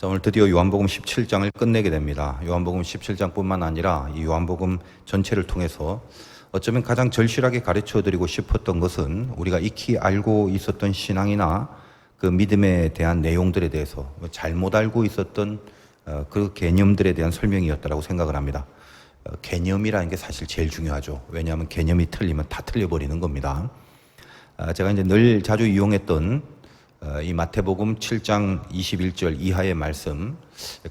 자, 오늘 드디어 요한복음 17장을 끝내게 됩니다. 요한복음 17장뿐만 아니라 이 요한복음 전체를 통해서 어쩌면 가장 절실하게 가르쳐드리고 싶었던 것은 우리가 익히 알고 있었던 신앙이나 그 믿음에 대한 내용들에 대해서 잘못 알고 있었던 그 개념들에 대한 설명이었다고 생각을 합니다. 개념이라는 게 사실 제일 중요하죠. 왜냐하면 개념이 틀리면 다 틀려버리는 겁니다. 제가 이제 늘 자주 이용했던 이 마태복음 7장 21절 이하의 말씀,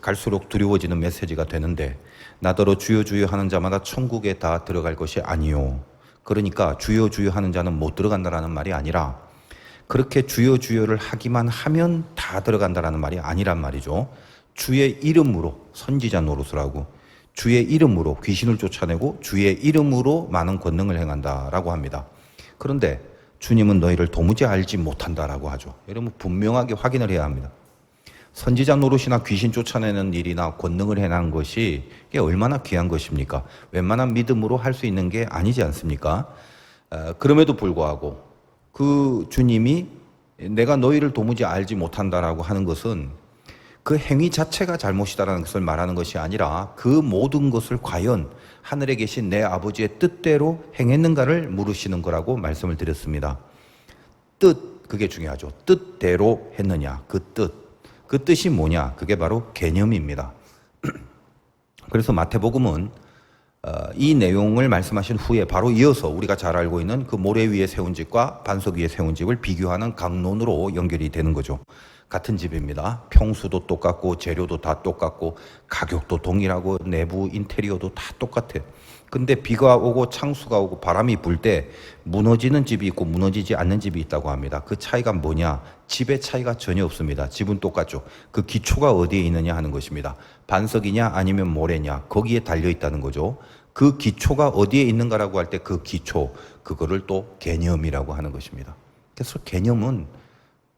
갈수록 두려워지는 메시지가 되는데, 나더러 주여 주여 하는 자마다 천국에 다 들어갈 것이 아니요. 그러니까 주여 주여 하는 자는 못 들어간다라는 말이 아니라, 그렇게 주여 주여를 하기만 하면 다 들어간다라는 말이 아니란 말이죠. 주의 이름으로 선지자 노릇을 하고, 주의 이름으로 귀신을 쫓아내고, 주의 이름으로 많은 권능을 행한다라고 합니다. 그런데 주님은 너희를 도무지 알지 못한다라고 하죠. 여러분 분명하게 확인을 해야 합니다. 선지자 노릇이나 귀신 쫓아내는 일이나 권능을 행하는 것이 이게 얼마나 귀한 것입니까? 웬만한 믿음으로 할 수 있는 게 아니지 않습니까? 그럼에도 불구하고 그 주님이 내가 너희를 도무지 알지 못한다라고 하는 것은 그 행위 자체가 잘못이다라는 것을 말하는 것이 아니라 그 모든 것을 과연 하늘에 계신 내 아버지의 뜻대로 행했는가를 물으시는 거라고 말씀을 드렸습니다. 뜻, 그게 중요하죠. 뜻대로 했느냐, 그 뜻. 그 뜻이 뭐냐? 그게 바로 개념입니다. 그래서 마태복음은 이 내용을 말씀하신 후에 바로 이어서 우리가 잘 알고 있는 그 모래 위에 세운 집과 반석 위에 세운 집을 비교하는 강론으로 연결이 되는 거죠. 같은 집입니다. 평수도 똑같고 재료도 다 똑같고 가격도 동일하고 내부 인테리어도 다 똑같아요. 근데 비가 오고 창수가 오고 바람이 불 때 무너지는 집이 있고 무너지지 않는 집이 있다고 합니다. 그 차이가 뭐냐? 집의 차이가 전혀 없습니다. 집은 똑같죠. 그 기초가 어디에 있느냐 하는 것입니다. 반석이냐 아니면 모래냐 거기에 달려 있다는 거죠. 그 기초가 어디에 있는가라고 할 때 그 기초, 그거를 또 개념이라고 하는 것입니다. 그래서 개념은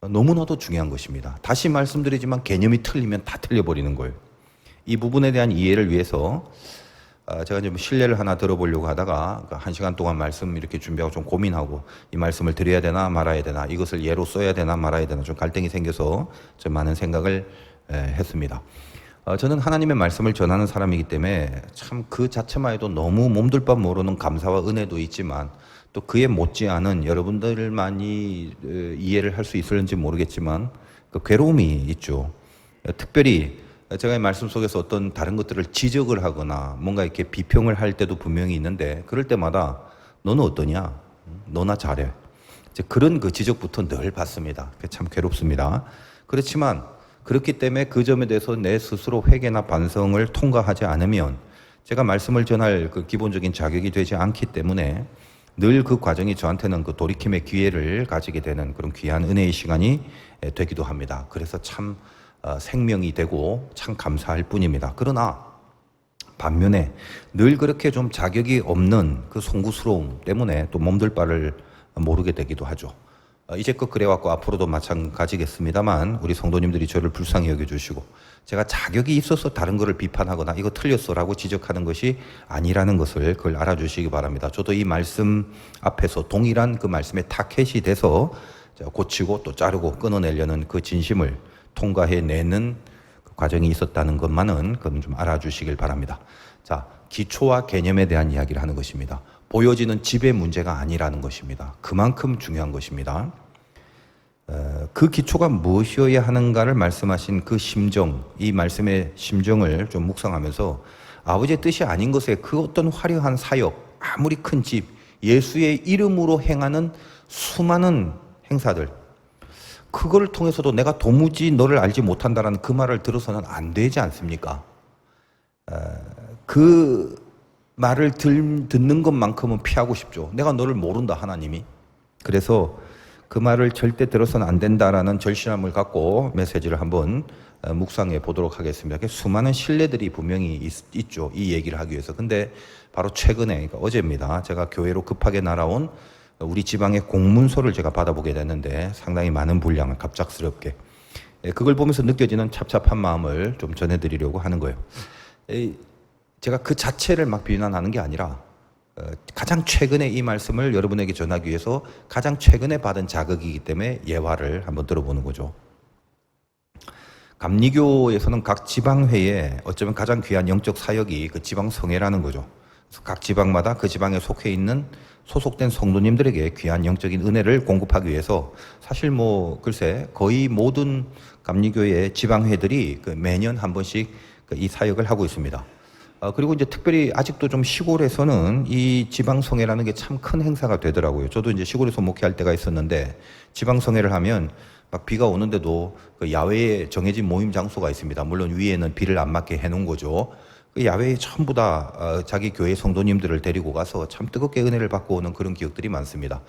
너무나도 중요한 것입니다. 다시 말씀드리지만 개념이 틀리면 다 틀려버리는 거예요. 이 부분에 대한 이해를 위해서 제가 좀 실례를 하나 들어보려고 하다가 1시간 동안 말씀 이렇게 준비하고 좀 고민하고 이 말씀을 드려야 되나 말아야 되나, 이것을 예로 써야 되나 말아야 되나 좀 갈등이 생겨서 좀 많은 생각을 했습니다. 저는 하나님의 말씀을 전하는 사람이기 때문에 참 그 자체만 해도 너무 몸둘 바 모르는 감사와 은혜도 있지만 또 그에 못지않은 여러분들만이 이해를 할 수 있을지 모르겠지만 그 괴로움이 있죠. 특별히 제가 이 말씀 속에서 어떤 다른 것들을 지적을 하거나 뭔가 이렇게 비평을 할 때도 분명히 있는데, 그럴 때마다 너는 어떠냐? 너나 잘해. 이제 그런 그 지적부터 늘 받습니다. 참 괴롭습니다. 그렇지만 그렇기 때문에 그 점에 대해서 내 스스로 회개나 반성을 통과하지 않으면 제가 말씀을 전할 그 기본적인 자격이 되지 않기 때문에 늘 그 과정이 저한테는 그 돌이킴의 기회를 가지게 되는 그런 귀한 은혜의 시간이 되기도 합니다. 그래서 참 생명이 되고 참 감사할 뿐입니다. 그러나 반면에 늘 그렇게 좀 자격이 없는 그 송구스러움 때문에 또 몸둘 바를 모르게 되기도 하죠. 이제껏 그래왔고 앞으로도 마찬가지겠습니다만 우리 성도님들이 저를 불쌍히 여겨주시고 제가 자격이 있어서 다른 거를 비판하거나 이거 틀렸어라고 지적하는 것이 아니라는 것을 그걸 알아주시기 바랍니다. 저도 이 말씀 앞에서 동일한 그 말씀에 타켓이 돼서 고치고 또 자르고 끊어내려는 그 진심을 통과해내는 그 과정이 있었다는 것만은 그건 좀 알아주시길 바랍니다. 자, 기초와 개념에 대한 이야기를 하는 것입니다. 보여지는 집의 문제가 아니라는 것입니다. 그만큼 중요한 것입니다. 그 기초가 무엇이어야 하는가를 말씀하신 그 심정, 이 말씀의 심정을 좀 묵상하면서 아버지의 뜻이 아닌 것에 그 어떤 화려한 사역, 아무리 큰 집, 예수의 이름으로 행하는 수많은 행사들, 그걸 통해서도 내가 도무지 너를 알지 못한다라는 그 말을 들어서는 안 되지 않습니까? 그 말을 듣는 것만큼은 피하고 싶죠. 내가 너를 모른다, 하나님이. 그래서 그 말을 절대 들어서는 안 된다라는 절실함을 갖고 메시지를 한번 묵상해 보도록 하겠습니다. 수많은 신뢰들이 분명히 있죠. 이 얘기를 하기 위해서. 근데 바로 최근에, 그러니까 어제입니다. 제가 교회로 급하게 날아온 우리 지방의 공문서를 제가 받아보게 됐는데 상당히 많은 분량을 갑작스럽게. 그걸 보면서 느껴지는 찹찹한 마음을 좀 전해드리려고 하는 거예요. 제가 그 자체를 막 비난하는 게 아니라 가장 최근에 이 말씀을 여러분에게 전하기 위해서 가장 최근에 받은 자극이기 때문에 예화를 한번 들어보는 거죠. 감리교에서는 각 지방회에 어쩌면 가장 귀한 영적 사역이 그 지방성회라는 거죠. 그래서 각 지방마다 그 지방에 속해 있는 소속된 성도님들에게 귀한 영적인 은혜를 공급하기 위해서 사실 뭐 글쎄 거의 모든 감리교의 지방회들이 그 매년 한 번씩 이 사역을 하고 있습니다. 그리고 이제 특별히 아직도 좀 시골에서는 이 지방성회라는 게 참 큰 행사가 되더라고요. 저도 이제 시골에서 목회할 때가 있었는데 지방성회를 하면 막 비가 오는데도 그 야외에 정해진 모임 장소가 있습니다. 물론 위에는 비를 안 맞게 해놓은 거죠. 그 야외에 전부 다 자기 교회 성도님들을 데리고 가서 참 뜨겁게 은혜를 받고 오는 그런 기억들이 많습니다.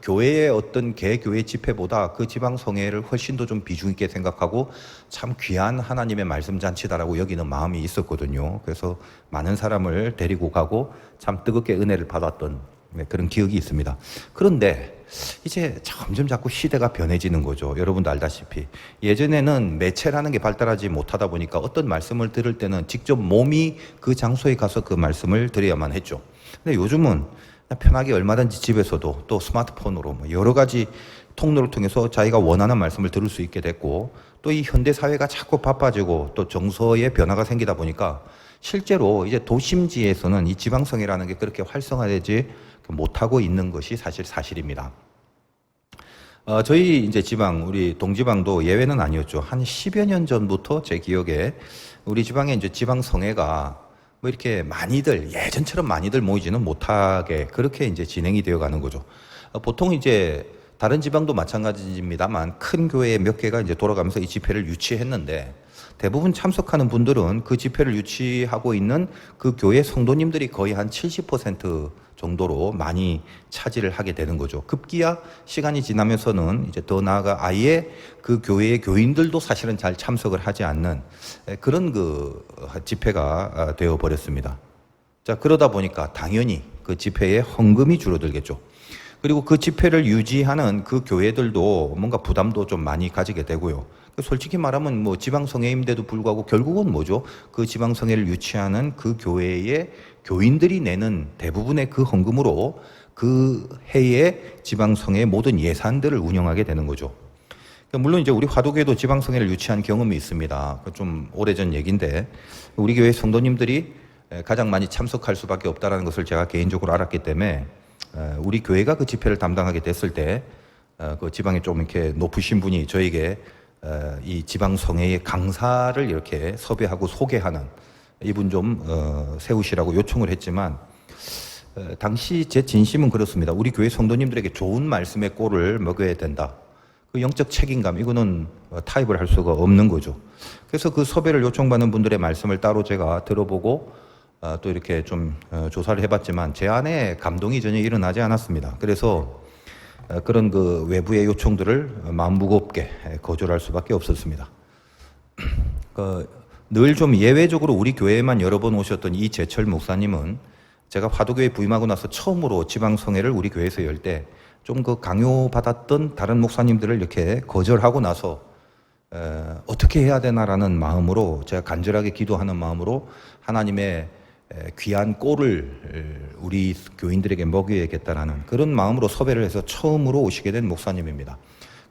교회의 어떤 개교회 집회보다 그 지방성회를 훨씬 더 좀 비중 있게 생각하고 참 귀한 하나님의 말씀 잔치다라고 여기는 마음이 있었거든요. 그래서 많은 사람을 데리고 가고 참 뜨겁게 은혜를 받았던 그런 기억이 있습니다. 그런데 이제 점점 자꾸 시대가 변해지는 거죠. 여러분도 알다시피 예전에는 매체라는 게 발달하지 못하다 보니까 어떤 말씀을 들을 때는 직접 몸이 그 장소에 가서 그 말씀을 드려야만 했죠. 근데 요즘은 편하게 얼마든지 집에서도 또 스마트폰으로 뭐 여러 가지 통로를 통해서 자기가 원하는 말씀을 들을 수 있게 됐고, 또 이 현대 사회가 자꾸 바빠지고 또 정서의 변화가 생기다 보니까 실제로 이제 도심지에서는 이 지방성이라는 게 그렇게 활성화되지 못하고 있는 것이 사실입니다. 저희 이제 지방, 우리 동지방도 예외는 아니었죠. 한 10여 년 전부터 제 기억에 우리 지방에 이제 지방성회가 뭐 이렇게 많이들, 예전처럼 많이들 모이지는 못하게 그렇게 이제 진행이 되어 가는 거죠. 보통 이제 다른 지방도 마찬가지입니다만 큰 교회 몇 개가 이제 돌아가면서 이 집회를 유치했는데 대부분 참석하는 분들은 그 집회를 유치하고 있는 그 교회 성도님들이 거의 한 70% 정도로 많이 차지를 하게 되는 거죠. 급기야 시간이 지나면서는 이제 더 나아가 아예 그 교회의 교인들도 사실은 잘 참석을 하지 않는 그런 그 집회가 되어 버렸습니다. 자, 그러다 보니까 당연히 그 집회의 헌금이 줄어들겠죠. 그리고 그 집회를 유지하는 그 교회들도 뭔가 부담도 좀 많이 가지게 되고요. 솔직히 말하면 뭐 지방성회임에도 불구하고 결국은 뭐죠? 그 지방성회를 유치하는 그 교회의 교인들이 내는 대부분의 그 헌금으로 그 해의 지방성회 모든 예산들을 운영하게 되는 거죠. 물론 이제 우리 화도교회도 지방성회를 유치한 경험이 있습니다. 좀 오래전 얘기인데 우리 교회 성도님들이 가장 많이 참석할 수밖에 없다는 것을 제가 개인적으로 알았기 때문에 우리 교회가 그 집회를 담당하게 됐을 때 그 지방에 좀 이렇게 높으신 분이 저에게 이 지방성회의 강사를 이렇게 섭외하고 소개하는 이분 좀 세우시라고 요청을 했지만 당시 제 진심은 그렇습니다. 우리 교회 성도님들에게 좋은 말씀의 꼴을 먹여야 된다. 그 영적 책임감 이거는 타협을 할 수가 없는 거죠. 그래서 그 섭외를 요청받는 분들의 말씀을 따로 제가 들어보고 또 이렇게 좀 조사를 해봤지만 제 안에 감동이 전혀 일어나지 않았습니다. 그래서 그런 그 외부의 요청들을 마음 무겁게 거절할 수밖에 없었습니다. 늘 좀 예외적으로 우리 교회에만 여러 번 오셨던 이 제철 목사님은 제가 화도교회 부임하고 나서 처음으로 지방성회를 우리 교회에서 열 때 좀 그 강요받았던 다른 목사님들을 이렇게 거절하고 나서 어떻게 해야 되나라는 마음으로 제가 간절하게 기도하는 마음으로 하나님의 귀한 꼴을 우리 교인들에게 먹여야겠다라는 그런 마음으로 섭외를 해서 처음으로 오시게 된 목사님입니다.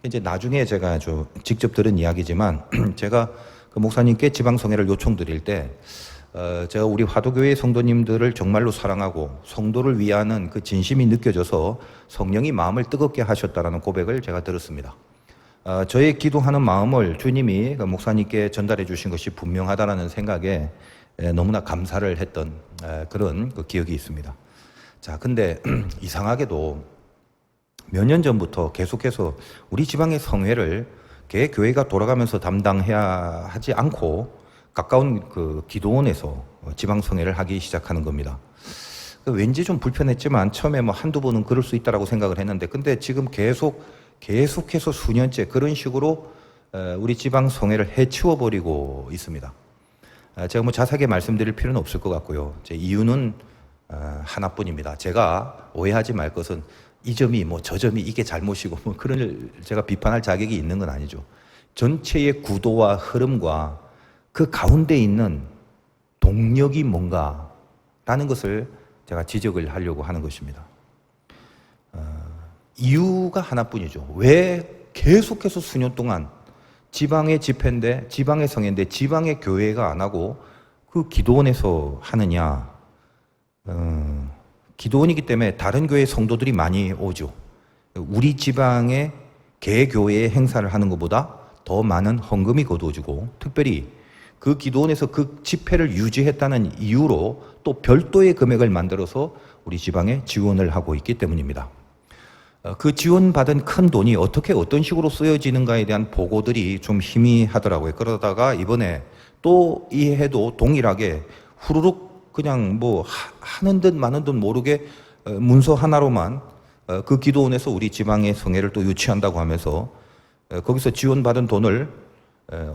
이제 나중에 제가 직접 들은 이야기지만 제가 그 목사님께 지방성회를 요청드릴 때 제가 우리 화도교회 성도님들을 정말로 사랑하고 성도를 위하는 그 진심이 느껴져서 성령이 마음을 뜨겁게 하셨다라는 고백을 제가 들었습니다. 저의 기도하는 마음을 주님이 그 목사님께 전달해 주신 것이 분명하다라는 생각에 너무나 감사를 했던 그런 그 기억이 있습니다. 자, 근데 이상하게도 몇 년 전부터 계속해서 우리 지방의 성회를 개 교회가 돌아가면서 담당해야 하지 않고 가까운 그 기도원에서 지방 성회를 하기 시작하는 겁니다. 왠지 좀 불편했지만 처음에 뭐 한두 번은 그럴 수 있다라고 생각을 했는데 근데 지금 계속해서 수년째 그런 식으로 우리 지방 성회를 해치워 버리고 있습니다. 제가 뭐 자세하게 말씀드릴 필요는 없을 것 같고요. 제 이유는 하나뿐입니다. 제가 오해하지 말 것은 이 점이 뭐 저 점이 이게 잘못이고 뭐 그런 제가 비판할 자격이 있는 건 아니죠. 전체의 구도와 흐름과 그 가운데 있는 동력이 뭔가라는 것을 제가 지적을 하려고 하는 것입니다. 이유가 하나뿐이죠. 왜 계속해서 수년 동안 지방의 집회인데, 지방의 성회인데 지방의 교회가 안 하고 그 기도원에서 하느냐? 기도원이기 때문에 다른 교회 성도들이 많이 오죠. 우리 지방의 개교회의 행사를 하는 것보다 더 많은 헌금이 거두어지고, 특별히 그 기도원에서 그 집회를 유지했다는 이유로 또 별도의 금액을 만들어서 우리 지방에 지원을 하고 있기 때문입니다. 그 지원받은 큰 돈이 어떻게 어떤 식으로 쓰여지는가에 대한 보고들이 좀 희미하더라고요. 그러다가 이번에 또 이 해도 동일하게 후루룩 그냥 뭐 하는 듯 마는 듯 모르게 문서 하나로만 그 기도원에서 우리 지방의 성회를 또 유치한다고 하면서 거기서 지원받은 돈을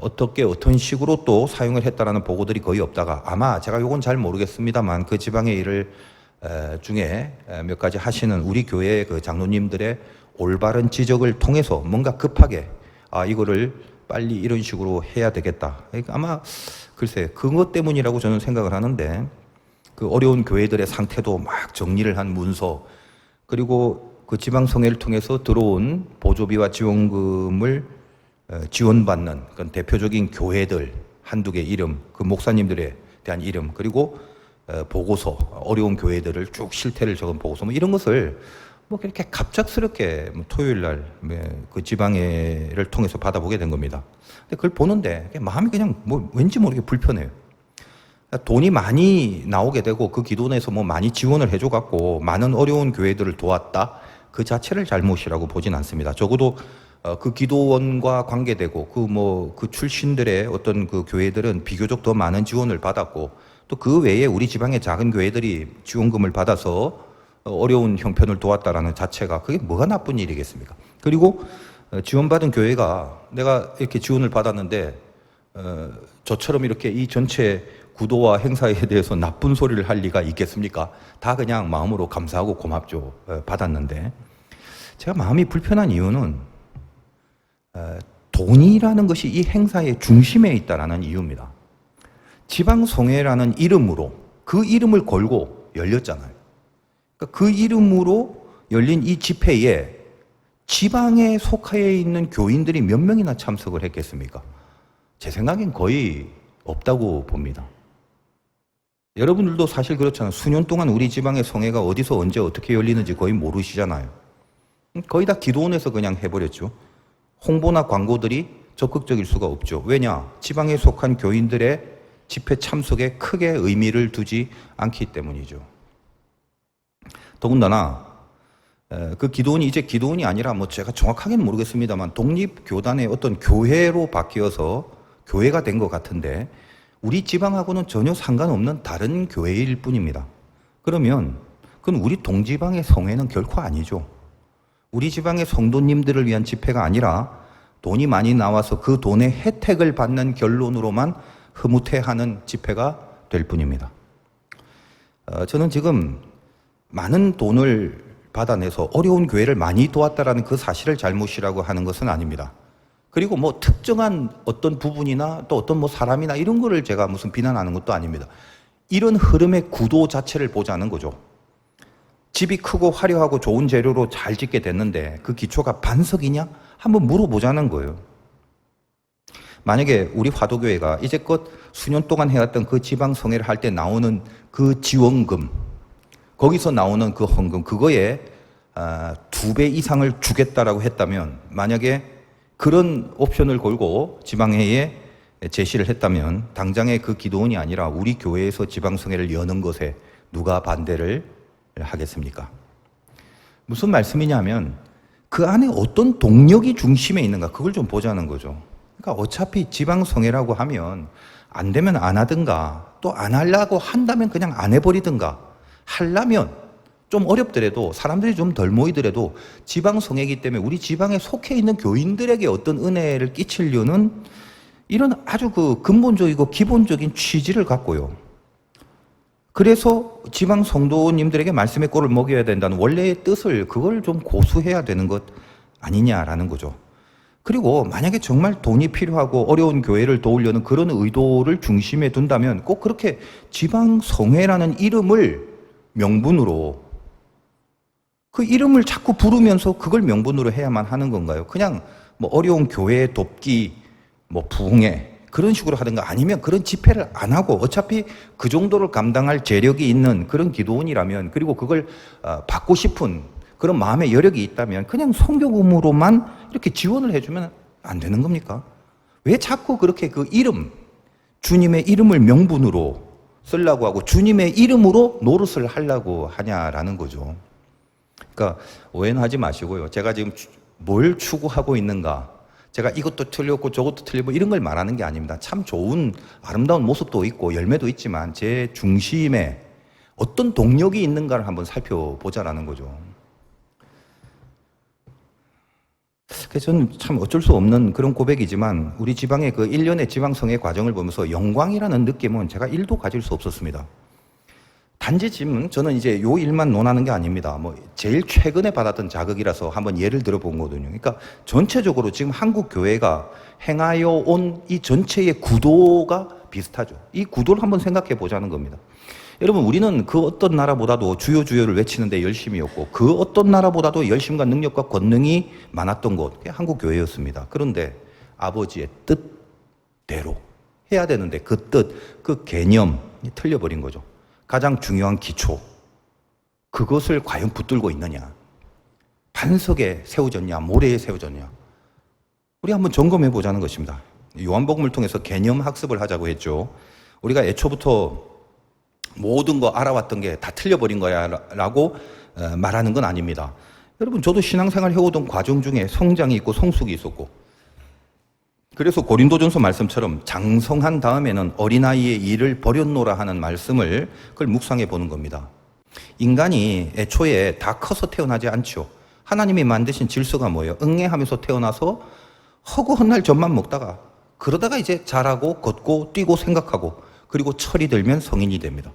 어떻게 어떤 식으로 또 사용을 했다라는 보고들이 거의 없다가, 아마 제가 요건 잘 모르겠습니다만 그 지방의 일을 중에 몇 가지 하시는 우리 교회 그 장로님들의 올바른 지적을 통해서 뭔가 급하게 이거를 빨리 이런 식으로 해야 되겠다. 아마 글쎄 그것 때문이라고 저는 생각을 하는데, 그 어려운 교회들의 상태도 막 정리를 한 문서, 그리고 그 지방성회를 통해서 들어온 보조비와 지원금을 지원받는 그런 대표적인 교회들 한두 개 이름, 그 목사님들에 대한 이름, 그리고 보고서, 어려운 교회들을 쭉 실태를 적은 보고서, 뭐 이런 것을 뭐 이렇게 갑작스럽게 토요일 날 그 지방회를 통해서 받아보게 된 겁니다. 근데 그걸 보는데 마음이 그냥 뭐 왠지 모르게 불편해요. 돈이 많이 나오게 되고 그 기도원에서 뭐 많이 지원을 해줘갖고 많은 어려운 교회들을 도왔다, 그 자체를 잘못이라고 보진 않습니다. 적어도 그 기도원과 관계되고 그 출신들의 어떤 그 교회들은 비교적 더 많은 지원을 받았고, 또 그 외에 우리 지방의 작은 교회들이 지원금을 받아서 어려운 형편을 도왔다라는 자체가 그게 뭐가 나쁜 일이겠습니까? 그리고 지원받은 교회가 내가 이렇게 지원을 받았는데 저처럼 이렇게 이 전체 구도와 행사에 대해서 나쁜 소리를 할 리가 있겠습니까? 다 그냥 마음으로 감사하고 고맙죠. 받았는데 제가 마음이 불편한 이유는 돈이라는 것이 이 행사의 중심에 있다라는 이유입니다. 지방성회라는 이름으로 그 이름을 걸고 열렸잖아요. 그러니까 그 이름으로 열린 이 집회에 지방에 속해 있는 교인들이 몇 명이나 참석을 했겠습니까? 제 생각엔 거의 없다고 봅니다. 여러분들도 사실 그렇잖아요. 수년 동안 우리 지방의 성회가 어디서 언제 어떻게 열리는지 거의 모르시잖아요. 거의 다 기도원에서 그냥 해버렸죠. 홍보나 광고들이 적극적일 수가 없죠. 왜냐? 지방에 속한 교인들의 집회 참석에 크게 의미를 두지 않기 때문이죠. 더군다나 그 기도원이 이제 기도원이 아니라 뭐 제가 정확하게는 모르겠습니다만 독립교단의 어떤 교회로 바뀌어서 교회가 된 것 같은데, 우리 지방하고는 전혀 상관없는 다른 교회일 뿐입니다. 그러면 그건 우리 동지방의 성회는 결코 아니죠. 우리 지방의 성도님들을 위한 집회가 아니라 돈이 많이 나와서 그 돈의 혜택을 받는 결론으로만 흐뭇해하는 집회가 될 뿐입니다. 저는 지금 많은 돈을 받아내서 어려운 교회를 많이 도왔다라는 그 사실을 잘못이라고 하는 것은 아닙니다. 그리고 뭐 특정한 어떤 부분이나 또 어떤 뭐 사람이나 이런 거를 제가 무슨 비난하는 것도 아닙니다. 이런 흐름의 구도 자체를 보자는 거죠. 집이 크고 화려하고 좋은 재료로 잘 짓게 됐는데 그 기초가 반석이냐? 한번 물어보자는 거예요. 만약에 우리 화도교회가 이제껏 수년 동안 해왔던 그 지방성회를 할 때 나오는 그 지원금, 거기서 나오는 그 헌금, 그거에 2배 이상을 주겠다라고 했다면, 만약에 그런 옵션을 걸고 지방회의에 제시를 했다면 당장의 그 기도원이 아니라 우리 교회에서 지방성회를 여는 것에 누가 반대를 하겠습니까? 무슨 말씀이냐면 그 안에 어떤 동력이 중심에 있는가, 그걸 좀 보자는 거죠. 그러니까 어차피 지방성회라고 하면 안 되면 안 하든가, 또 안 하려고 한다면 그냥 안 해버리든가, 하려면 좀 어렵더라도 사람들이 좀 덜 모이더라도 지방성회이기 때문에 우리 지방에 속해 있는 교인들에게 어떤 은혜를 끼치려는 이런 아주 그 근본적이고 기본적인 취지를 갖고요. 그래서 지방 성도님들에게 말씀의 꼴을 먹여야 된다는 원래의 뜻을, 그걸 좀 고수해야 되는 것 아니냐라는 거죠. 그리고 만약에 정말 돈이 필요하고 어려운 교회를 도우려는 그런 의도를 중심에 둔다면 꼭 그렇게 지방성회라는 이름을 명분으로, 그 이름을 자꾸 부르면서 그걸 명분으로 해야만 하는 건가요? 그냥 뭐 어려운 교회 돕기, 뭐 부흥회 그런 식으로 하든가 아니면 그런 집회를 안 하고 어차피 그 정도를 감당할 재력이 있는 그런 기도원이라면 그리고 그걸 받고 싶은 그런 마음의 여력이 있다면 그냥 선교금으로만 이렇게 지원을 해주면 안 되는 겁니까? 왜 자꾸 그렇게 그 이름, 주님의 이름을 명분으로 쓰려고 하고 주님의 이름으로 노릇을 하려고 하냐라는 거죠. 그러니까 오해는 하지 마시고요. 제가 지금 뭘 추구하고 있는가, 제가 이것도 틀렸고 저것도 틀리고 이런 걸 말하는 게 아닙니다. 참 좋은 아름다운 모습도 있고 열매도 있지만 제 중심에 어떤 동력이 있는가를 한번 살펴보자라는 거죠. 그래서 저는 참 어쩔 수 없는 그런 고백이지만 우리 지방의 그 1년의 지방성의 과정을 보면서 영광이라는 느낌은 제가 1도 가질 수 없었습니다. 단지 지금 저는 이제 요 일만 논하는 게 아닙니다. 뭐 제일 최근에 받았던 자극이라서 한번 예를 들어 본 거거든요. 그러니까 전체적으로 지금 한국 교회가 행하여 온 이 전체의 구도가 비슷하죠. 이 구도를 한번 생각해 보자는 겁니다. 여러분, 우리는 그 어떤 나라보다도 주여 주여를 외치는데 열심이었고 그 어떤 나라보다도 열심과 능력과 권능이 많았던 곳, 한국 교회였습니다. 그런데 아버지의 뜻대로 해야 되는데 그 뜻, 그 개념이 틀려버린 거죠. 가장 중요한 기초, 그것을 과연 붙들고 있느냐, 반석에 세워졌냐 모래에 세워졌냐, 우리 한번 점검해 보자는 것입니다. 요한복음을 통해서 개념 학습을 하자고 했죠. 우리가 애초부터 모든 거 알아왔던 게 다 틀려버린 거야 라고 말하는 건 아닙니다. 여러분, 저도 신앙생활 해오던 과정 중에 성장이 있고 성숙이 있었고, 그래서 고린도전서 말씀처럼 장성한 다음에는 어린아이의 일을 버렸노라 하는 말씀을 그걸 묵상해 보는 겁니다. 인간이 애초에 다 커서 태어나지 않죠. 하나님이 만드신 질서가 뭐예요? 응애하면서 태어나서 허구헌날 젖만 먹다가 그러다가 이제 자라고 걷고 뛰고 생각하고 그리고 철이 들면 성인이 됩니다.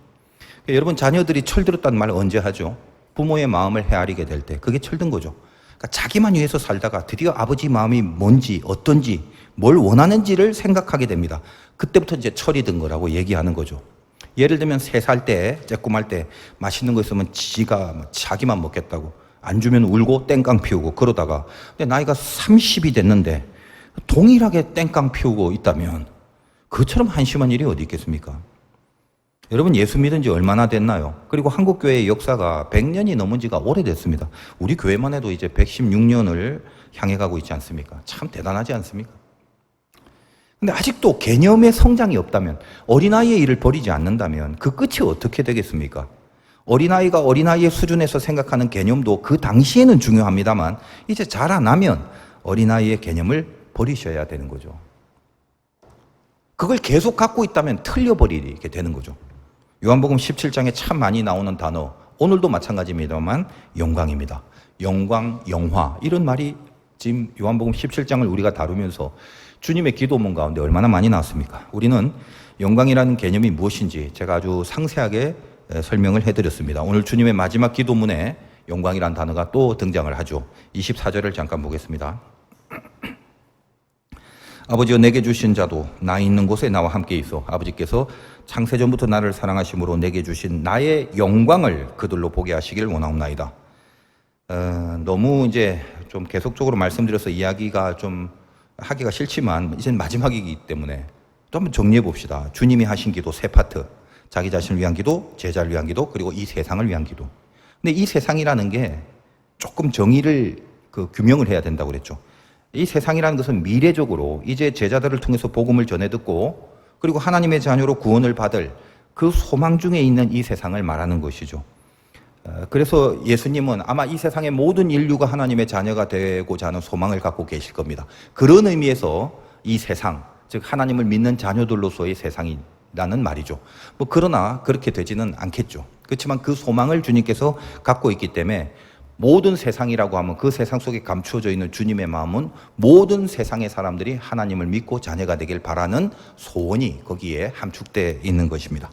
여러분, 자녀들이 철들었다는 말을 언제 하죠? 부모의 마음을 헤아리게 될 때, 그게 철든 거죠. 그러니까 자기만 위해서 살다가 드디어 아버지 마음이 뭔지 어떤지 뭘 원하는지를 생각하게 됩니다. 그때부터 이제 철이 든 거라고 얘기하는 거죠. 예를 들면 3살 때, 쬐꼬말 때 맛있는 거 있으면 지가 자기만 먹겠다고 안 주면 울고 땡깡 피우고 그러다가 근데 나이가 30이 됐는데 동일하게 땡깡 피우고 있다면 그처럼 한심한 일이 어디 있겠습니까? 여러분, 예수 믿은 지 얼마나 됐나요? 그리고 한국교회의 역사가 100년이 넘은 지가 오래됐습니다. 우리 교회만 해도 이제 116년을 향해 가고 있지 않습니까? 참 대단하지 않습니까? 근데 아직도 개념의 성장이 없다면, 어린아이의 일을 버리지 않는다면 그 끝이 어떻게 되겠습니까? 어린아이가 어린아이의 수준에서 생각하는 개념도 그 당시에는 중요합니다만 이제 자라나면 어린아이의 개념을 버리셔야 되는 거죠. 그걸 계속 갖고 있다면 틀려버리게 되는 거죠. 요한복음 17장에 참 많이 나오는 단어, 오늘도 마찬가지입니다만 영광입니다. 영광, 영화, 이런 말이 지금 요한복음 17장을 우리가 다루면서 주님의 기도문 가운데 얼마나 많이 나왔습니까? 우리는 영광이라는 개념이 무엇인지 제가 아주 상세하게 설명을 해드렸습니다. 오늘 주님의 마지막 기도문에 영광이라는 단어가 또 등장을 하죠. 24절을 잠깐 보겠습니다. 아버지여, 내게 주신 자도 나 있는 곳에 나와 함께 있어 아버지께서 창세전부터 나를 사랑하심으로 내게 주신 나의 영광을 그들로 보게 하시길 원하옵나이다. 너무 이제 좀 계속적으로 말씀드려서 이야기가 좀 하기가 싫지만 이제는 마지막이기 때문에 또 한번 정리해 봅시다. 주님이 하신 기도 3파트, 자기 자신을 위한 기도, 제자를 위한 기도, 그리고 이 세상을 위한 기도. 근데 이 세상이라는 게 조금 정의를 규명을 해야 된다고 그랬죠. 이 세상이라는 것은 미래적으로 이제 제자들을 통해서 복음을 전해 듣고 그리고 하나님의 자녀로 구원을 받을 그 소망 중에 있는 이 세상을 말하는 것이죠. 그래서 예수님은 아마 이 세상의 모든 인류가 하나님의 자녀가 되고자 하는 소망을 갖고 계실 겁니다. 그런 의미에서 이 세상, 즉 하나님을 믿는 자녀들로서의 세상이라는 말이죠. 그러나 그렇게 되지는 않겠죠. 그렇지만 그 소망을 주님께서 갖고 있기 때문에 모든 세상이라고 하면 그 세상 속에 감추어져 있는 주님의 마음은 모든 세상의 사람들이 하나님을 믿고 자녀가 되길 바라는 소원이 거기에 함축되어 있는 것입니다.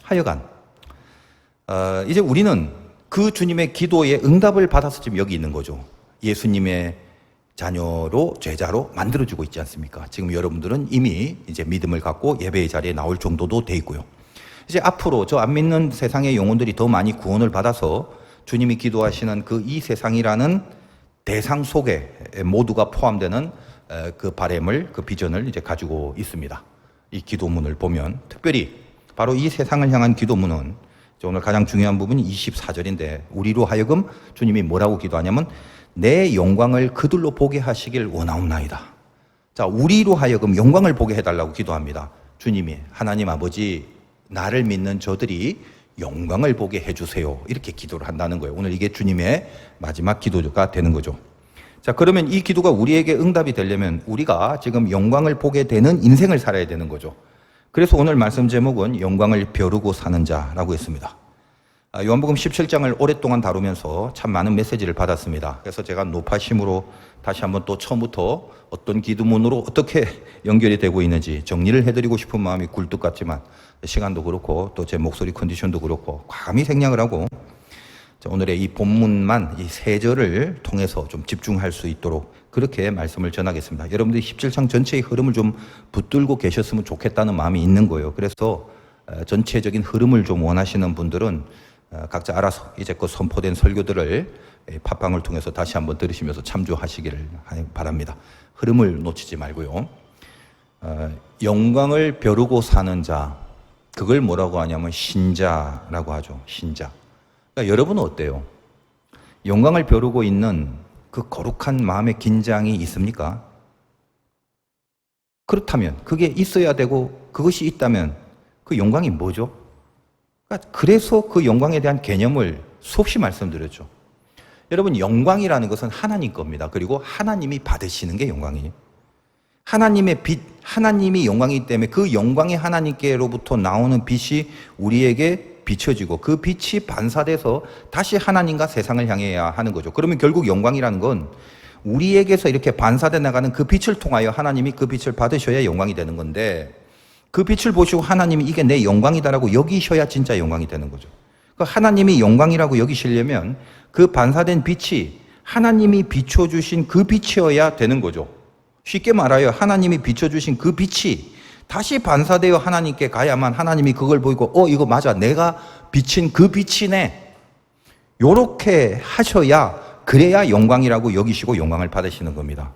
하여간 이제 우리는 그 주님의 기도에 응답을 받아서 지금 여기 있는 거죠. 예수님의 자녀로, 제자로 만들어주고 있지 않습니까? 지금 여러분들은 이미 이제 믿음을 갖고 예배의 자리에 나올 정도도 돼 있고요. 이제 앞으로 저 안 믿는 세상의 영혼들이 더 많이 구원을 받아서 주님이 기도하시는 그 이 세상이라는 대상 속에 모두가 포함되는 그 바램을, 그 비전을 이제 가지고 있습니다. 이 기도문을 보면 특별히 바로 이 세상을 향한 기도문은 오늘 가장 중요한 부분이 24절인데 우리로 하여금 주님이 뭐라고 기도하냐면 내 영광을 그들로 보게 하시길 원하옵나이다. 자, 우리로 하여금 영광을 보게 해달라고 기도합니다. 주님이 하나님 아버지 나를 믿는 저들이 영광을 보게 해주세요. 이렇게 기도를 한다는 거예요. 오늘 이게 주님의 마지막 기도가 되는 거죠. 자, 그러면 이 기도가 우리에게 응답이 되려면 우리가 지금 영광을 보게 되는 인생을 살아야 되는 거죠. 그래서 오늘 말씀 제목은 영광을 벼르고 사는 자라고 했습니다. 요한복음 17장을 오랫동안 다루면서 참 많은 메시지를 받았습니다. 그래서 제가 높아심으로 다시 한번 또 처음부터 어떤 기도문으로 어떻게 연결이 되고 있는지 정리를 해드리고 싶은 마음이 굴뚝 같지만 시간도 그렇고 또 제 목소리 컨디션도 그렇고 과감히 생략을 하고 오늘의 이 본문만 이 세 절을 통해서 좀 집중할 수 있도록 그렇게 말씀을 전하겠습니다. 여러분들이 17장 전체의 흐름을 좀 붙들고 계셨으면 좋겠다는 마음이 있는 거예요. 그래서 전체적인 흐름을 좀 원하시는 분들은 각자 알아서 이제껏 선포된 설교들을 팟빵을 통해서 다시 한번 들으시면서 참조하시기를 바랍니다. 흐름을 놓치지 말고요. 영광을 벼르고 사는 자, 그걸 뭐라고 하냐면 신자라고 하죠. 신자. 그러니까 여러분은 어때요? 영광을 벼르고 있는 그 거룩한 마음의 긴장이 있습니까? 그렇다면 그게 있어야 되고 그것이 있다면 그 영광이 뭐죠? 그러니까 그래서 그 영광에 대한 개념을 수없이 말씀드렸죠. 여러분, 영광이라는 것은 하나님 겁니다. 그리고 하나님이 받으시는 게 영광이에요. 하나님의 빛, 하나님이 영광이기 때문에 그 영광의 하나님께로부터 나오는 빛이 우리에게 비춰지고 그 빛이 반사돼서 다시 하나님과 세상을 향해야 하는 거죠. 그러면 결국 영광이라는 건 우리에게서 이렇게 반사돼 나가는 그 빛을 통하여 하나님이 그 빛을 받으셔야 영광이 되는 건데 그 빛을 보시고 하나님이 이게 내 영광이다라고 여기셔야 진짜 영광이 되는 거죠. 그 하나님이 영광이라고 여기시려면 그 반사된 빛이 하나님이 비춰주신 그 빛이어야 되는 거죠. 쉽게 말하여 하나님이 비춰주신 그 빛이 다시 반사되어 하나님께 가야만 하나님이 그걸 보이고 이거 맞아, 내가 비친 그 빛이네, 요렇게 하셔야 그래야 영광이라고 여기시고 영광을 받으시는 겁니다.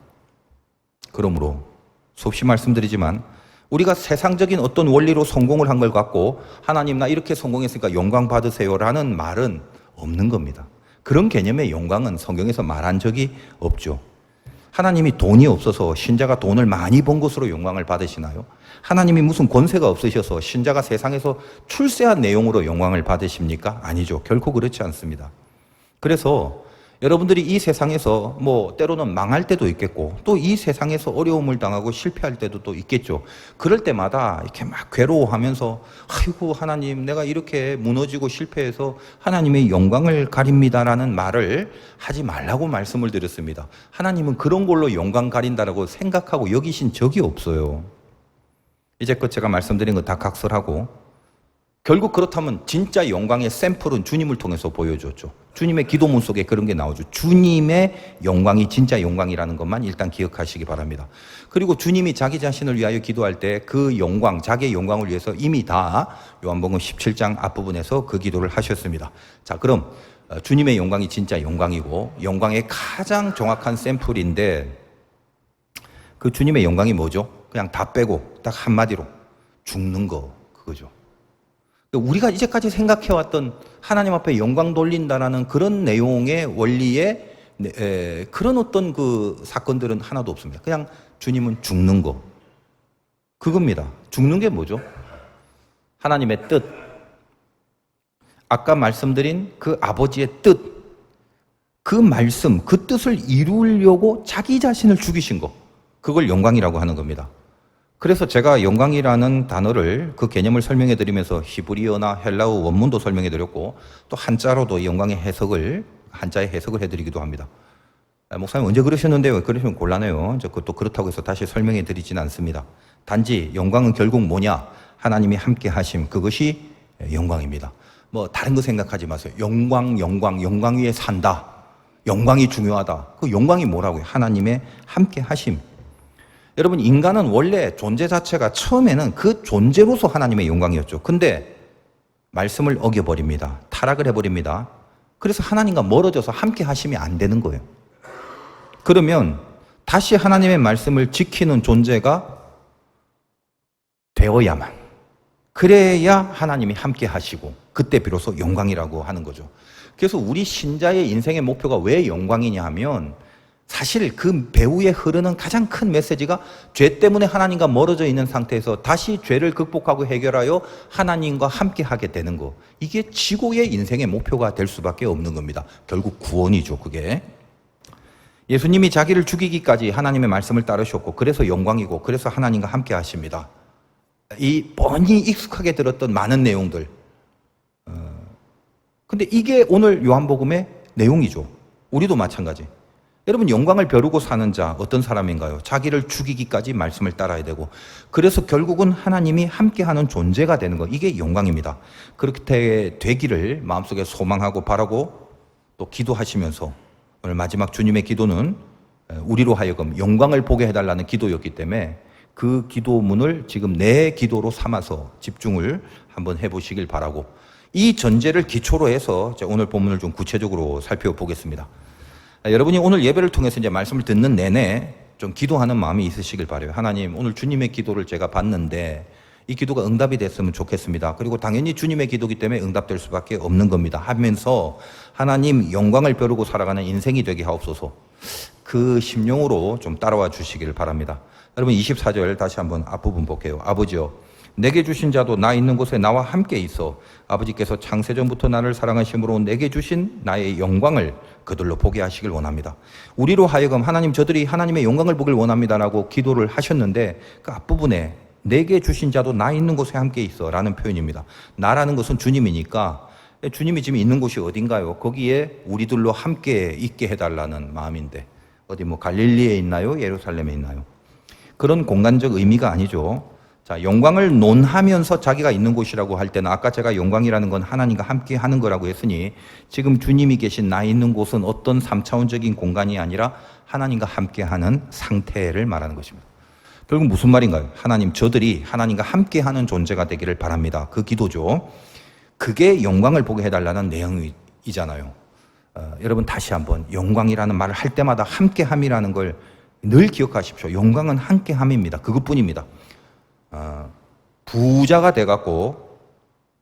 그러므로 수없이 말씀드리지만 우리가 세상적인 어떤 원리로 성공을 한 걸 갖고 하나님 나 이렇게 성공했으니까 영광 받으세요라는 말은 없는 겁니다. 그런 개념의 영광은 성경에서 말한 적이 없죠. 하나님이 돈이 없어서 신자가 돈을 많이 번 것으로 영광을 받으시나요? 하나님이 무슨 권세가 없으셔서 신자가 세상에서 출세한 내용으로 영광을 받으십니까? 아니죠. 결코 그렇지 않습니다. 그래서 여러분들이 이 세상에서 때로는 망할 때도 있겠고 또 이 세상에서 어려움을 당하고 실패할 때도 또 있겠죠. 그럴 때마다 이렇게 막 괴로워하면서 아이고 하나님 내가 이렇게 무너지고 실패해서 하나님의 영광을 가립니다라는 말을 하지 말라고 말씀을 드렸습니다. 하나님은 그런 걸로 영광 가린다라고 생각하고 여기신 적이 없어요. 이제껏 제가 말씀드린 거 다 각설하고 결국 그렇다면 진짜 영광의 샘플은 주님을 통해서 보여줬죠. 주님의 기도문 속에 그런 게 나오죠. 주님의 영광이 진짜 영광이라는 것만 일단 기억하시기 바랍니다. 그리고 주님이 자기 자신을 위하여 기도할 때 그 영광, 자기의 영광을 위해서 이미 다 요한복음 17장 앞부분에서 그 기도를 하셨습니다. 자, 그럼 주님의 영광이 진짜 영광이고 영광의 가장 정확한 샘플인데 그 주님의 영광이 뭐죠? 그냥 다 빼고 딱 한마디로 죽는 거, 그거죠. 우리가 이제까지 생각해왔던 하나님 앞에 영광 돌린다라는 그런 내용의 원리에 그런 어떤 그 사건들은 하나도 없습니다. 그냥 주님은 죽는 거, 그겁니다. 죽는 게 뭐죠? 하나님의 뜻, 아까 말씀드린 그 아버지의 뜻, 그 말씀, 그 뜻을 이루려고 자기 자신을 죽이신 거, 그걸 영광이라고 하는 겁니다. 그래서 제가 영광이라는 단어를 그 개념을 설명해 드리면서 히브리어나 헬라어 원문도 설명해 드렸고 또 한자로도 영광의 해석을 한자의 해석을 해드리기도 합니다. 목사님 언제 그러셨는데요? 그러시면 곤란해요. 그것도 그렇다고 해서 다시 설명해 드리지는 않습니다. 단지 영광은 결국 뭐냐? 하나님이 함께 하심, 그것이 영광입니다. 다른 거 생각하지 마세요. 영광 위에 산다. 영광이 중요하다. 그 영광이 뭐라고요? 하나님의 함께 하심. 여러분, 인간은 원래 존재 자체가 처음에는 그 존재로서 하나님의 영광이었죠. 근데 말씀을 어겨버립니다. 타락을 해버립니다. 그래서 하나님과 멀어져서 함께 하심이 안 되는 거예요. 그러면 다시 하나님의 말씀을 지키는 존재가 되어야만, 그래야 하나님이 함께 하시고 그때 비로소 영광이라고 하는 거죠. 그래서 우리 신자의 인생의 목표가 왜 영광이냐 하면 사실 그 배후에 흐르는 가장 큰 메시지가 죄 때문에 하나님과 멀어져 있는 상태에서 다시 죄를 극복하고 해결하여 하나님과 함께 하게 되는 거, 이게 지고의 인생의 목표가 될 수밖에 없는 겁니다. 결국 구원이죠. 그게 예수님이 자기를 죽이기까지 하나님의 말씀을 따르셨고 그래서 영광이고 그래서 하나님과 함께 하십니다. 이 뻔히 익숙하게 들었던 많은 내용들, 근데 이게 오늘 요한복음의 내용이죠. 우리도 마찬가지. 여러분, 영광을 벼르고 사는 자 어떤 사람인가요? 자기를 죽이기까지 말씀을 따라야 되고 그래서 결국은 하나님이 함께하는 존재가 되는 거, 이게 영광입니다. 그렇게 되기를 마음속에 소망하고 바라고 또 기도하시면서 오늘 마지막 주님의 기도는 우리로 하여금 영광을 보게 해달라는 기도였기 때문에 그 기도문을 지금 내 기도로 삼아서 집중을 한번 해보시길 바라고, 이 전제를 기초로 해서 오늘 본문을 좀 구체적으로 살펴보겠습니다. 여러분이 오늘 예배를 통해서 이제 말씀을 듣는 내내 좀 기도하는 마음이 있으시길 바라요. 하나님, 오늘 주님의 기도를 제가 봤는데 이 기도가 응답이 됐으면 좋겠습니다. 그리고 당연히 주님의 기도이기 때문에 응답될 수밖에 없는 겁니다. 하면서 하나님 영광을 벼르고 살아가는 인생이 되게 하옵소서, 그 심령으로 좀 따라와 주시기를 바랍니다. 여러분 24절 다시 한번 앞부분 볼게요. 아버지여, 내게 주신 자도 나 있는 곳에 나와 함께 있어 아버지께서 창세전부터 나를 사랑하심으로 내게 주신 나의 영광을 그들로 보게 하시길 원합니다. 우리로 하여금 하나님, 저들이 하나님의 영광을 보길 원합니다라고 기도를 하셨는데 그 앞부분에 내게 주신 자도 나 있는 곳에 함께 있어 라는 표현입니다. 나라는 것은 주님이니까 주님이 지금 있는 곳이 어딘가요? 거기에 우리들로 함께 있게 해달라는 마음인데, 어디 뭐 갈릴리에 있나요? 예루살렘에 있나요? 그런 공간적 의미가 아니죠. 자, 영광을 논하면서 자기가 있는 곳이라고 할 때는 아까 제가 영광이라는 건 하나님과 함께 하는 거라고 했으니 지금 주님이 계신 나 있는 곳은 어떤 3차원적인 공간이 아니라 하나님과 함께 하는 상태를 말하는 것입니다. 결국 무슨 말인가요? 하나님, 저들이 하나님과 함께 하는 존재가 되기를 바랍니다. 그 기도죠. 그게 영광을 보게 해달라는 내용이잖아요. 여러분 다시 한번 영광이라는 말을 할 때마다 함께함이라는 걸 늘 기억하십시오. 영광은 함께함입니다. 그것뿐입니다. 부자가 돼갖고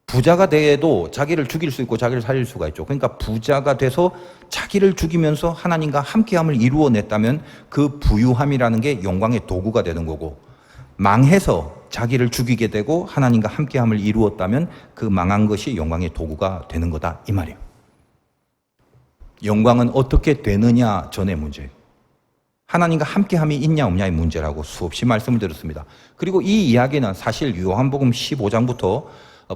부자가 돼도 자기를 죽일 수 있고 자기를 살릴 수가 있죠. 그러니까 부자가 돼서 자기를 죽이면서 하나님과 함께함을 이루어냈다면 그 부유함이라는 게 영광의 도구가 되는 거고, 망해서 자기를 죽이게 되고 하나님과 함께함을 이루었다면 그 망한 것이 영광의 도구가 되는 거다, 이 말이에요. 영광은 어떻게 되느냐 전의 문제예요. 하나님과 함께함이 있냐 없냐의 문제라고 수없이 말씀을 드렸습니다. 그리고 이 이야기는 사실 요한복음 15장부터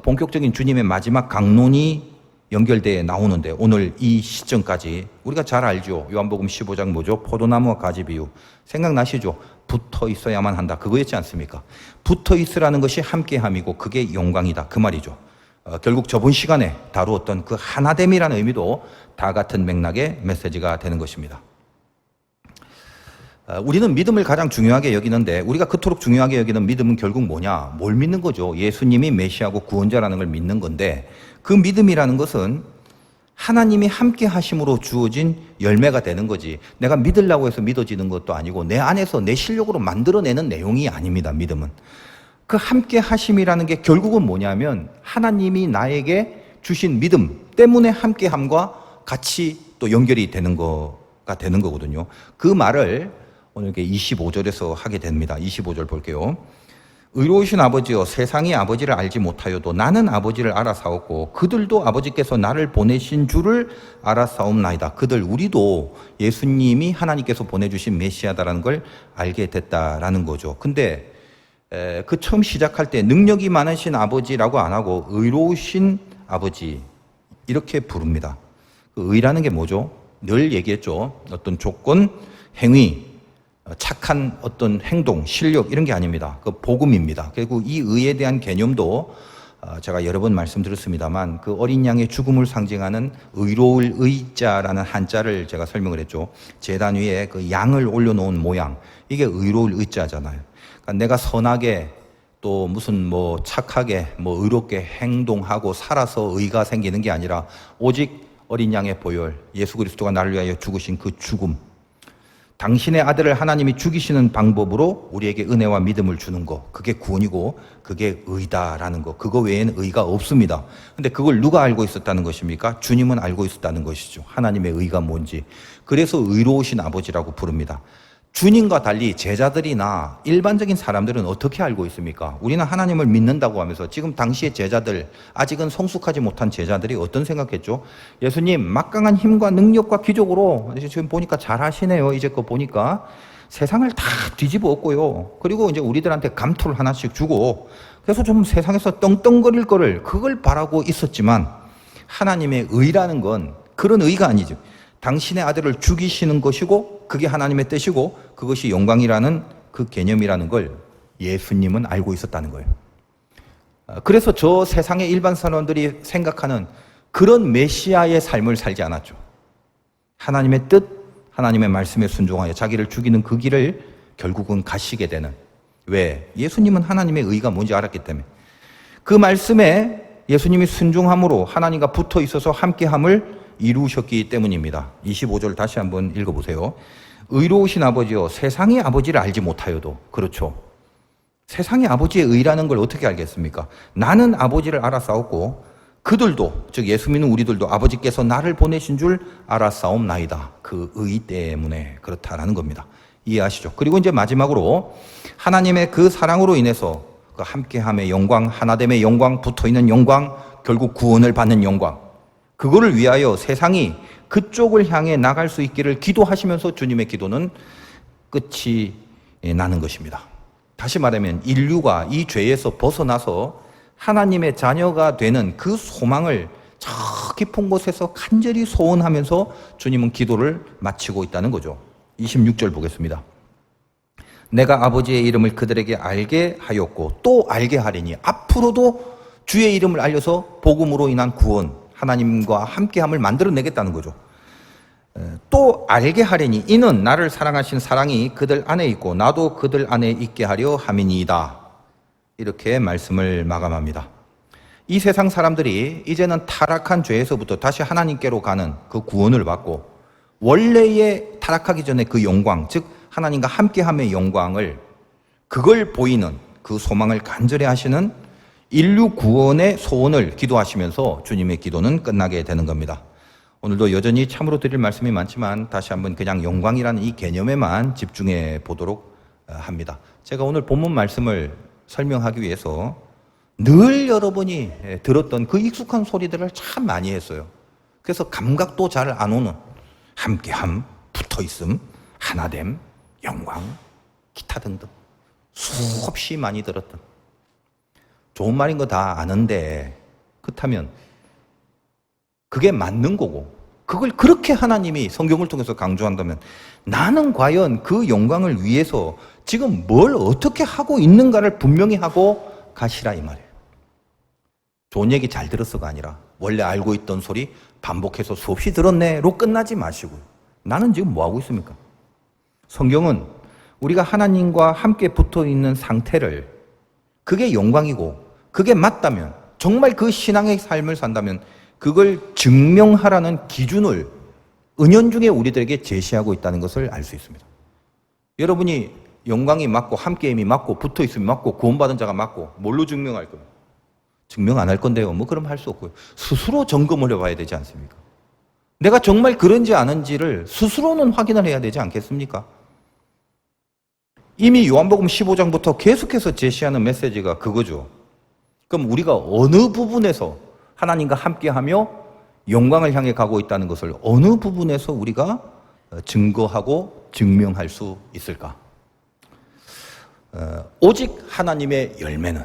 본격적인 주님의 마지막 강론이 연결되어 나오는데, 오늘 이 시점까지 우리가 잘 알죠. 요한복음 15장 뭐죠? 포도나무와 가지 비유. 생각나시죠? 붙어 있어야만 한다, 그거였지 않습니까? 붙어 있으라는 것이 함께함이고 그게 영광이다, 그 말이죠. 결국 저번 시간에 다루었던 그 하나됨이라는 의미도 다 같은 맥락의 메시지가 되는 것입니다. 우리는 믿음을 가장 중요하게 여기는데, 우리가 그토록 중요하게 여기는 믿음은 결국 뭐냐? 뭘 믿는 거죠? 예수님이 메시아고 구원자라는 걸 믿는 건데, 그 믿음이라는 것은 하나님이 함께 하심으로 주어진 열매가 되는 거지, 내가 믿으려고 해서 믿어지는 것도 아니고 내 안에서 내 실력으로 만들어내는 내용이 아닙니다. 믿음은 그 함께 하심이라는 게 결국은 뭐냐면 하나님이 나에게 주신 믿음 때문에 함께함과 같이 또 연결이 되는 거가 되는 거거든요. 그 말을 오늘 25절에서 하게 됩니다. 25절 볼게요. 의로우신 아버지여, 세상이 아버지를 알지 못하여도 나는 아버지를 알아사옵고 그들도 아버지께서 나를 보내신 줄을 알아사옵나이다. 그들, 우리도 예수님이 하나님께서 보내주신 메시아다라는 걸 알게 됐다라는 거죠. 근데 그 처음 시작할 때 능력이 많으신 아버지라고 안 하고 의로우신 아버지 이렇게 부릅니다. 그 의라는 게 뭐죠? 늘 얘기했죠. 어떤 조건, 행위, 착한 어떤 행동, 실력 이런 게 아닙니다. 그 복음입니다. 그리고 이 의에 대한 개념도 제가 여러 번 말씀드렸습니다만 그 어린 양의 죽음을 상징하는 의로울 의자라는 한자를 제가 설명을 했죠. 제단 위에 그 양을 올려놓은 모양, 이게 의로울 의자잖아요. 그러니까 내가 선하게 또 무슨 뭐 착하게 뭐 의롭게 행동하고 살아서 의가 생기는 게 아니라 오직 어린 양의 보혈, 예수 그리스도가 나를 위하여 죽으신 그 죽음, 당신의 아들을 하나님이 죽이시는 방법으로 우리에게 은혜와 믿음을 주는 거, 그게 구원이고 그게 의다라는 거, 그거 외에는 의가 없습니다. 근데 그걸 누가 알고 있었다는 것입니까? 주님은 알고 있었다는 것이죠. 하나님의 의가 뭔지. 그래서 의로우신 아버지라고 부릅니다. 주님과 달리 제자들이나 일반적인 사람들은 어떻게 알고 있습니까? 우리는 하나님을 믿는다고 하면서 지금 당시의 제자들, 아직은 성숙하지 못한 제자들이 어떤 생각했죠? 예수님 막강한 힘과 능력과 기적으로 지금 보니까 잘하시네요. 이제껏 보니까 세상을 다 뒤집어 엎고요. 그리고 이제 우리들한테 감투를 하나씩 주고 그래서 좀 세상에서 떵떵거릴 거를 그걸 바라고 있었지만 하나님의 의라는 건 그런 의가 아니죠. 당신의 아들을 죽이시는 것이고 그게 하나님의 뜻이고 그것이 영광이라는 그 개념이라는 걸 예수님은 알고 있었다는 거예요. 그래서 저 세상의 일반 사람들이 생각하는 그런 메시아의 삶을 살지 않았죠. 하나님의 뜻, 하나님의 말씀에 순종하여 자기를 죽이는 그 길을 결국은 가시게 되는. 왜? 예수님은 하나님의 의가 뭔지 알았기 때문에. 그 말씀에 예수님이 순종함으로 하나님과 붙어 있어서 함께함을 이루셨기 때문입니다. 25절 다시 한번 읽어보세요. 의로우신 아버지요 세상의 아버지를 알지 못하여도. 그렇죠. 세상의 아버지의 의라는 걸 어떻게 알겠습니까? 나는 아버지를 알아싸웠고 그들도, 즉 예수 믿는 우리들도 아버지께서 나를 보내신 줄 알아싸움나이다. 그 의 때문에 그렇다라는 겁니다. 이해하시죠? 그리고 이제 마지막으로 하나님의 그 사랑으로 인해서 그 함께함의 영광, 하나됨의 영광, 붙어있는 영광, 결국 구원을 받는 영광, 그거를 위하여 세상이 그쪽을 향해 나갈 수 있기를 기도하시면서 주님의 기도는 끝이 나는 것입니다. 다시 말하면 인류가 이 죄에서 벗어나서 하나님의 자녀가 되는 그 소망을 저 깊은 곳에서 간절히 소원하면서 주님은 기도를 마치고 있다는 거죠. 26절 보겠습니다. 내가 아버지의 이름을 그들에게 알게 하였고 또 알게 하리니. 앞으로도 주의 이름을 알려서 복음으로 인한 구원, 하나님과 함께함을 만들어내겠다는 거죠. 또 알게 하리니 이는 나를 사랑하신 사랑이 그들 안에 있고 나도 그들 안에 있게 하려 함이니이다. 이렇게 말씀을 마감합니다. 이 세상 사람들이 이제는 타락한 죄에서부터 다시 하나님께로 가는 그 구원을 받고 원래의 타락하기 전에 그 영광, 즉 하나님과 함께함의 영광을, 그걸 보이는 그 소망을 간절히 하시는 인류 구원의 소원을 기도하시면서 주님의 기도는 끝나게 되는 겁니다. 오늘도 여전히 참으로 드릴 말씀이 많지만 다시 한번 그냥 영광이라는 이 개념에만 집중해 보도록 합니다. 제가 오늘 본문 말씀을 설명하기 위해서 늘 여러분이 들었던 그 익숙한 소리들을 참 많이 했어요. 그래서 감각도 잘 안 오는 함께함, 붙어있음, 하나됨, 영광, 기타 등등 수없이 많이 들었던 좋은 말인 거 다 아는데 그렇다면 그게 맞는 거고 그걸 그렇게 하나님이 성경을 통해서 강조한다면 나는 과연 그 영광을 위해서 지금 뭘 어떻게 하고 있는가를 분명히 하고 가시라 이 말이에요. 좋은 얘기 잘 들었어가 아니라 원래 알고 있던 소리 반복해서 수없이 들었네로 끝나지 마시고 나는 지금 뭐 하고 있습니까? 성경은 우리가 하나님과 함께 붙어 있는 상태를, 그게 영광이고 그게 맞다면, 정말 그 신앙의 삶을 산다면 그걸 증명하라는 기준을 은연중에 우리들에게 제시하고 있다는 것을 알 수 있습니다. 여러분이 영광이 맞고 함께임이 맞고 붙어있음이 맞고 구원받은 자가 맞고 뭘로 증명할 거예요? 증명 안 할 건데요. 뭐 그럼 할 수 없고요. 스스로 점검을 해봐야 되지 않습니까? 내가 정말 그런지 아닌지를 스스로는 확인을 해야 되지 않겠습니까? 이미 요한복음 15장부터 계속해서 제시하는 메시지가 그거죠. 그럼 우리가 어느 부분에서 하나님과 함께하며 영광을 향해 가고 있다는 것을 어느 부분에서 우리가 증거하고 증명할 수 있을까? 오직 하나님의 열매는,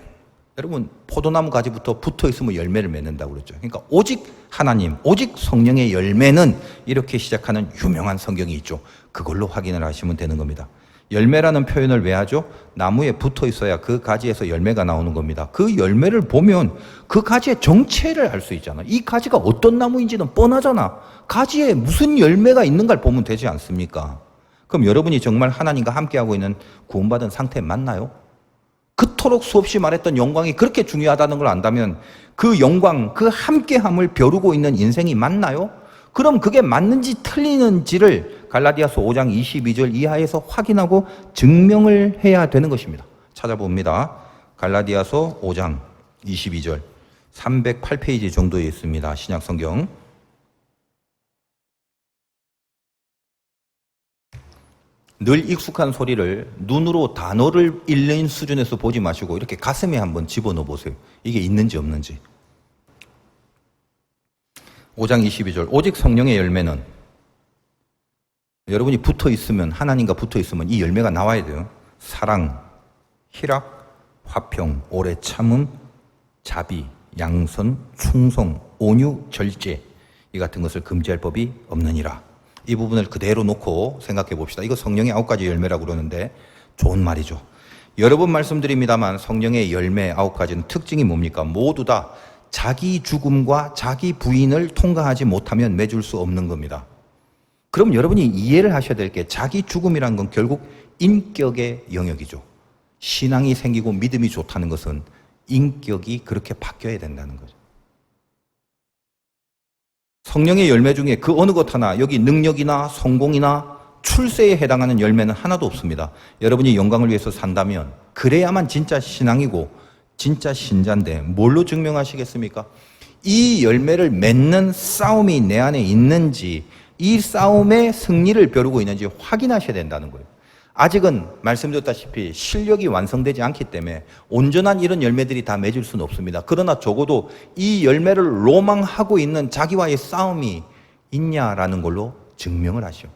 여러분 포도나무 가지부터 붙어 있으면 열매를 맺는다고 그랬죠. 그러니까 오직 하나님, 오직 성령의 열매는 이렇게 시작하는 유명한 성경이 있죠. 그걸로 확인을 하시면 되는 겁니다. 열매라는 표현을 왜 하죠? 나무에 붙어 있어야 그 가지에서 열매가 나오는 겁니다. 그 열매를 보면 그 가지의 정체를 알 수 있잖아. 이 가지가 어떤 나무인지는 뻔하잖아. 가지에 무슨 열매가 있는가를 보면 되지 않습니까? 그럼 여러분이 정말 하나님과 함께하고 있는 구원받은 상태 맞나요? 그토록 수없이 말했던 영광이 그렇게 중요하다는 걸 안다면 그 영광, 그 함께함을 벼르고 있는 인생이 맞나요? 그럼 그게 맞는지 틀리는지를 갈라디아서 5장 22절 이하에서 확인하고 증명을 해야 되는 것입니다. 찾아봅니다. 갈라디아서 5장 22절 308페이지 정도에 있습니다. 신약성경. 늘 익숙한 소리를 눈으로 단어를 읽는 수준에서 보지 마시고 이렇게 가슴에 한번 집어넣어 보세요. 이게 있는지 없는지. 5장 22절 오직 성령의 열매는 여러분이 붙어 있으면 하나님과 붙어 있으면 이 열매가 나와야 돼요. 사랑, 희락, 화평, 오래 참음, 자비, 양선, 충성, 온유, 절제 이 같은 것을 금지할 법이 없느니라. 이 부분을 그대로 놓고 생각해 봅시다. 이거 성령의 9가지 열매라고 그러는데 좋은 말이죠. 여러 번 말씀드립니다만 성령의 열매 9가지는 특징이 뭡니까? 모두 다 자기 죽음과 자기 부인을 통과하지 못하면 맺을 수 없는 겁니다. 그럼 여러분이 이해를 하셔야 될 게 자기 죽음이라는 건 결국 인격의 영역이죠. 신앙이 생기고 믿음이 좋다는 것은 인격이 그렇게 바뀌어야 된다는 거죠. 성령의 열매 중에 그 어느 것 하나 여기 능력이나 성공이나 출세에 해당하는 열매는 하나도 없습니다. 여러분이 영광을 위해서 산다면 그래야만 진짜 신앙이고 진짜 신자인데 뭘로 증명하시겠습니까? 이 열매를 맺는 싸움이 내 안에 있는지 이 싸움의 승리를 벼르고 있는지 확인하셔야 된다는 거예요. 아직은 말씀드렸다시피 실력이 완성되지 않기 때문에 온전한 이런 열매들이 다 맺을 수는 없습니다. 그러나 적어도 이 열매를 로망하고 있는 자기와의 싸움이 있냐라는 걸로 증명을 하시오.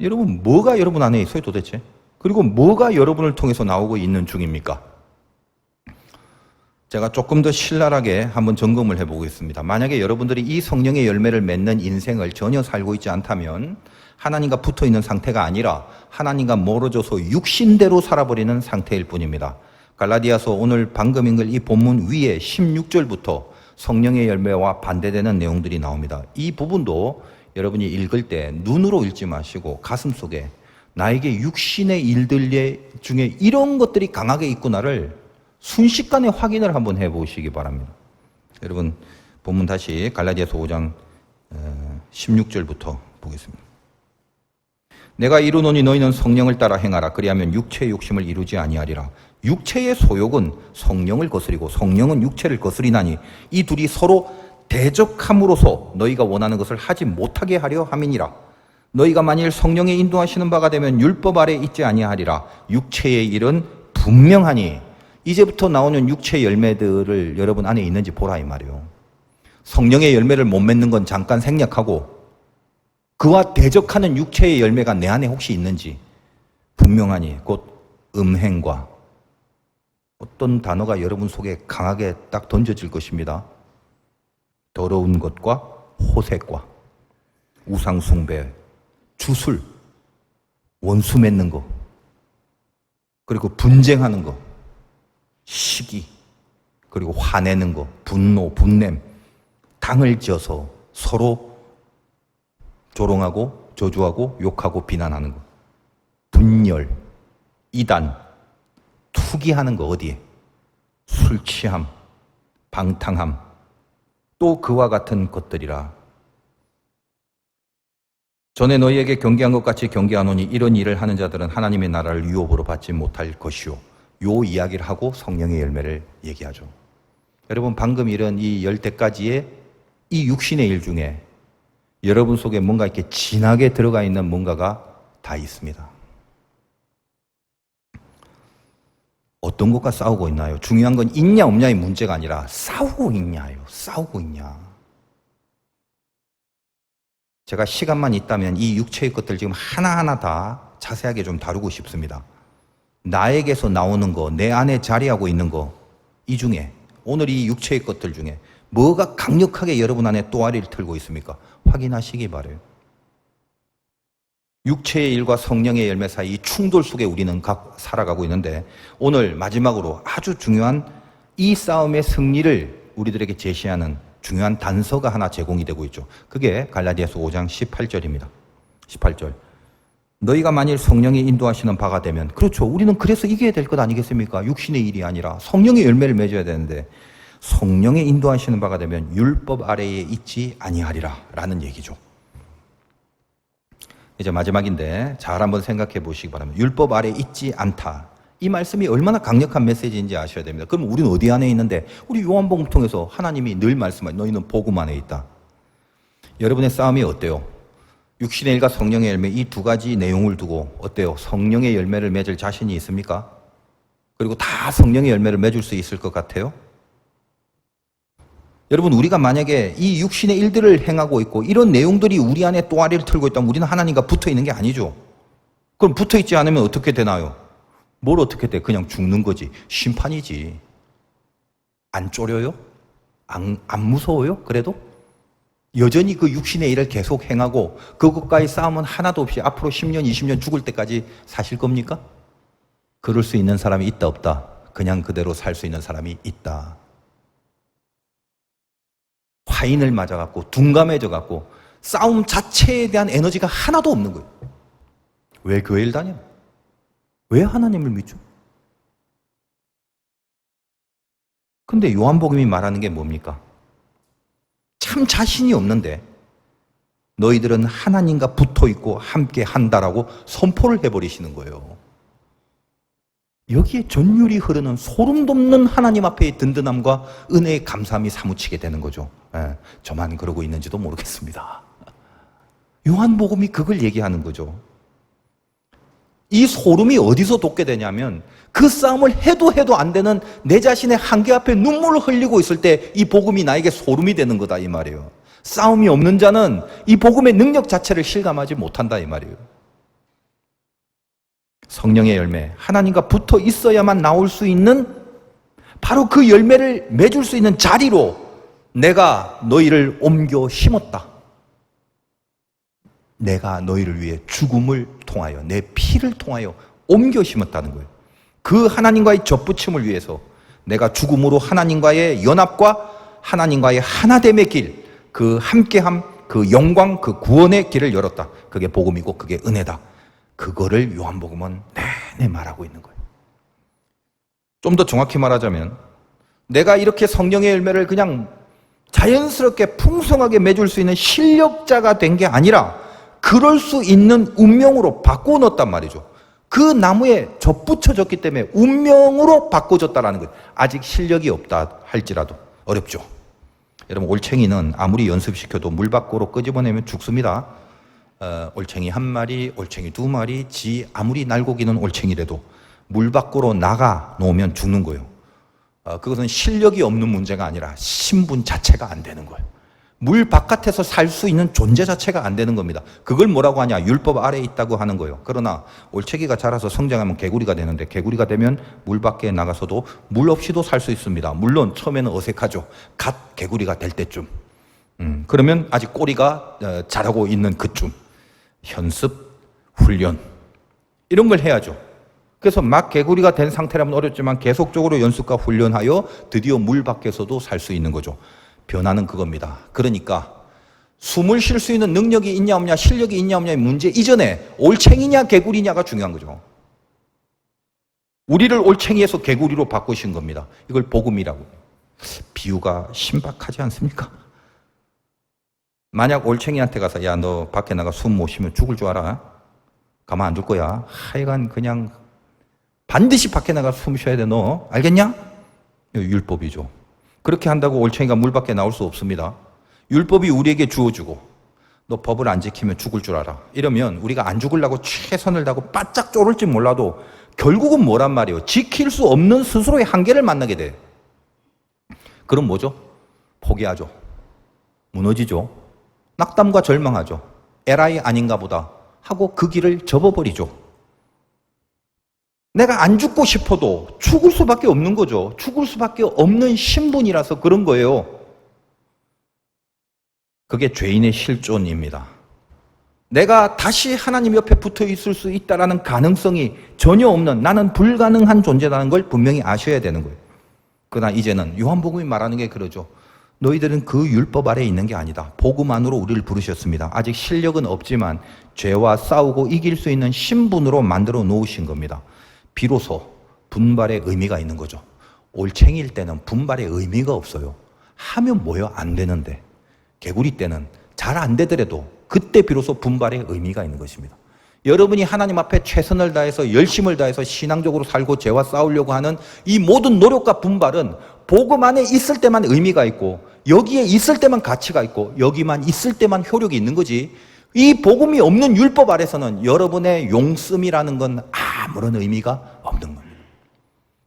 여러분, 뭐가 여러분 안에 있어요 도대체? 그리고 뭐가 여러분을 통해서 나오고 있는 중입니까? 제가 조금 더 신랄하게 한번 점검을 해보겠습니다. 만약에 여러분들이 이 성령의 열매를 맺는 인생을 전혀 살고 있지 않다면 하나님과 붙어있는 상태가 아니라 하나님과 멀어져서 육신대로 살아버리는 상태일 뿐입니다. 갈라디아서 오늘 방금 읽은 이 본문 위에 16절부터 성령의 열매와 반대되는 내용들이 나옵니다. 이 부분도 여러분이 읽을 때 눈으로 읽지 마시고 가슴속에 나에게 육신의 일들 중에 이런 것들이 강하게 있구나를 순식간에 확인을 한번 해보시기 바랍니다. 여러분 본문 다시 갈라디아서 5장 16절부터 보겠습니다. 내가 이루노니 너희는 성령을 따라 행하라. 그리하면 육체의 욕심을 이루지 아니하리라. 육체의 소욕은 성령을 거스리고 성령은 육체를 거스리나니 이 둘이 서로 대적함으로써 너희가 원하는 것을 하지 못하게 하려 함이니라. 너희가 만일 성령의 인도하시는 바가 되면 율법 아래 있지 아니하리라. 육체의 일은 분명하니. 이제부터 나오는 육체의 열매들을 여러분 안에 있는지 보라 이 말이에요. 성령의 열매를 못 맺는 건 잠깐 생략하고 그와 대적하는 육체의 열매가 내 안에 혹시 있는지 분명하니 곧 음행과 어떤 단어가 여러분 속에 강하게 딱 던져질 것입니다. 더러운 것과 호색과 우상숭배, 주술, 원수 맺는 거, 그리고 분쟁하는 거, 시기, 그리고 화내는 거, 분노, 분냄, 당을 지어서 서로 조롱하고 저주하고 욕하고 비난하는 거, 분열, 이단, 투기하는 거 어디에? 술 취함, 방탕함, 또 그와 같은 것들이라. 전에 너희에게 경계한 것 같이 경계하노니 이런 일을 하는 자들은 하나님의 나라를 유업으로 받지 못할 것이요. 요 이야기를 하고 성령의 열매를 얘기하죠. 여러분 방금 이런 이 10대까지의 이 육신의 일 중에 여러분 속에 뭔가 이렇게 진하게 들어가 있는 뭔가가 다 있습니다. 어떤 것과 싸우고 있나요? 중요한 건 있냐 없냐의 문제가 아니라 싸우고 있냐요. 싸우고 있냐. 제가 시간만 있다면 이 육체의 것들 지금 하나하나 다 자세하게 좀 다루고 싶습니다. 나에게서 나오는 거, 내 안에 자리하고 있는 거, 이 중에 오늘 이 육체의 것들 중에 뭐가 강력하게 여러분 안에 또아리를 틀고 있습니까? 확인하시기 바라요. 육체의 일과 성령의 열매 사이 충돌 속에 우리는 살아가고 있는데 오늘 마지막으로 아주 중요한 이 싸움의 승리를 우리들에게 제시하는 중요한 단서가 하나 제공이 되고 있죠. 그게 갈라디아서 5장 18절입니다. 18절. 너희가 만일 성령이 인도하시는 바가 되면, 그렇죠. 우리는 그래서 이겨야 될 것 아니겠습니까? 육신의 일이 아니라 성령의 열매를 맺어야 되는데 성령의 인도하시는 바가 되면 율법 아래에 있지 아니하리라 라는 얘기죠. 이제 마지막인데 잘 한번 생각해 보시기 바랍니다. 율법 아래 있지 않다. 이 말씀이 얼마나 강력한 메시지인지 아셔야 됩니다. 그럼 우리는 어디 안에 있는데? 우리 요한복음 통해서 하나님이 늘 말씀하시죠. 너희는 복음 안에 있다. 여러분의 싸움이 어때요? 육신의 일과 성령의 열매, 이 두 가지 내용을 두고 어때요? 성령의 열매를 맺을 자신이 있습니까? 그리고 다 성령의 열매를 맺을 수 있을 것 같아요? 여러분, 우리가 만약에 이 육신의 일들을 행하고 있고 이런 내용들이 우리 안에 또아리를 틀고 있다면 우리는 하나님과 붙어 있는 게 아니죠. 그럼 붙어 있지 않으면 어떻게 되나요? 뭘 어떻게 돼? 그냥 죽는 거지. 심판이지. 안 쫄려요? 안 무서워요? 그래도? 여전히 그 육신의 일을 계속 행하고 그것과의 싸움은 하나도 없이 앞으로 10년, 20년 죽을 때까지 사실 겁니까? 그럴 수 있는 사람이 있다 없다? 그냥 그대로 살 수 있는 사람이 있다. 화인을 맞아갖고 둔감해져갖고 싸움 자체에 대한 에너지가 하나도 없는 거예요. 왜 교회를 다녀? 왜 하나님을 믿죠? 근데 요한복음이 말하는 게 뭡니까? 참 자신이 없는데 너희들은 하나님과 붙어 있고 함께 한다라고 선포를 해버리시는 거예요. 여기에 전율이 흐르는 소름 돋는 하나님 앞의 든든함과 은혜의 감사함이 사무치게 되는 거죠. 저만 그러고 있는지도 모르겠습니다. 요한복음이 그걸 얘기하는 거죠. 이 소름이 어디서 돋게 되냐면 그 싸움을 해도 안 되는 내 자신의 한계 앞에 눈물을 흘리고 있을 때 이 복음이 나에게 소름이 되는 거다 이 말이에요. 싸움이 없는 자는 이 복음의 능력 자체를 실감하지 못한다 이 말이에요. 성령의 열매, 하나님과 붙어 있어야만 나올 수 있는 바로 그 열매를 맺을 수 있는 자리로 내가 너희를 옮겨 심었다. 내가 너희를 위해 죽음을 통하여 내 피를 통하여 옮겨 심었다는 거예요. 그 하나님과의 접붙임을 위해서 내가 죽음으로 하나님과의 연합과 하나님과의 하나됨의 길, 그 함께함, 그 영광, 그 구원의 길을 열었다. 그게 복음이고 그게 은혜다. 그거를 요한복음은 내내 말하고 있는 거예요. 좀 더 정확히 말하자면 내가 이렇게 성령의 열매를 그냥 자연스럽게 풍성하게 맺을 수 있는 실력자가 된 게 아니라 그럴 수 있는 운명으로 바꾸어 넣었단 말이죠. 그 나무에 접붙여졌기 때문에 운명으로 바꿔졌다는 거예요. 아직 실력이 없다 할지라도 어렵죠. 여러분, 올챙이는 아무리 연습시켜도 물 밖으로 끄집어내면 죽습니다. 올챙이 한 마리, 올챙이 두 마리, 지 아무리 날고기는 올챙이라도 물 밖으로 나가 놓으면 죽는 거예요. 그것은 실력이 없는 문제가 아니라 신분 자체가 안 되는 거예요. 물 바깥에서 살 수 있는 존재 자체가 안 되는 겁니다. 그걸 뭐라고 하냐? 율법 아래에 있다고 하는 거예요. 그러나 올챙이가 자라서 성장하면 개구리가 되는데 개구리가 되면 물 밖에 나가서도 물 없이도 살 수 있습니다. 물론 처음에는 어색하죠. 갓 개구리가 될 때쯤. 그러면 아직 꼬리가 자라고 있는 그쯤. 연습, 훈련 이런 걸 해야죠. 그래서 막 개구리가 된 상태라면 어렵지만 계속적으로 연습과 훈련하여 드디어 물 밖에서도 살 수 있는 거죠. 변화는 그겁니다. 그러니까 숨을 쉴 수 있는 능력이 있냐 없냐, 실력이 있냐 없냐의 문제 이전에 올챙이냐 개구리냐가 중요한 거죠. 우리를 올챙이에서 개구리로 바꾸신 겁니다. 이걸 복음이라고. 비유가 신박하지 않습니까? 만약 올챙이한테 가서 야, 너 밖에 나가 숨 못 쉬면 죽을 줄 알아? 가만 안 둘 거야. 하여간 그냥 반드시 밖에 나가 숨 쉬어야 돼. 너 알겠냐? 율법이죠. 그렇게 한다고 올챙이가 물 밖에 나올 수 없습니다. 율법이 우리에게 주어주고 너 법을 안 지키면 죽을 줄 알아. 이러면 우리가 안 죽으려고 최선을 다하고 바짝 쫄을지 몰라도 결국은 뭐란 말이에요? 지킬 수 없는 스스로의 한계를 만나게 돼. 그럼 뭐죠? 포기하죠. 무너지죠. 낙담과 절망하죠. 에라이 아닌가 보다 하고 그 길을 접어버리죠. 내가 안 죽고 싶어도 죽을 수밖에 없는 거죠. 죽을 수밖에 없는 신분이라서 그런 거예요. 그게 죄인의 실존입니다. 내가 다시 하나님 옆에 붙어 있을 수 있다는 가능성이 전혀 없는, 나는 불가능한 존재라는 걸 분명히 아셔야 되는 거예요. 그러나 이제는 요한복음이 말하는 게 그러죠. 너희들은 그 율법 아래에 있는 게 아니다. 복음 안으로 우리를 부르셨습니다. 아직 실력은 없지만 죄와 싸우고 이길 수 있는 신분으로 만들어 놓으신 겁니다. 비로소 분발의 의미가 있는 거죠. 올챙이일 때는 분발의 의미가 없어요. 하면 뭐요? 안 되는데. 개구리 때는 잘 안 되더라도 그때 비로소 분발의 의미가 있는 것입니다. 여러분이 하나님 앞에 최선을 다해서 열심을 다해서 신앙적으로 살고 죄와 싸우려고 하는 이 모든 노력과 분발은 복음 안에 있을 때만 의미가 있고 여기에 있을 때만 가치가 있고 여기만 있을 때만 효력이 있는 거지, 이 복음이 없는 율법 아래서는 여러분의 용씀이라는 건 아무런 의미가 없는 겁니다.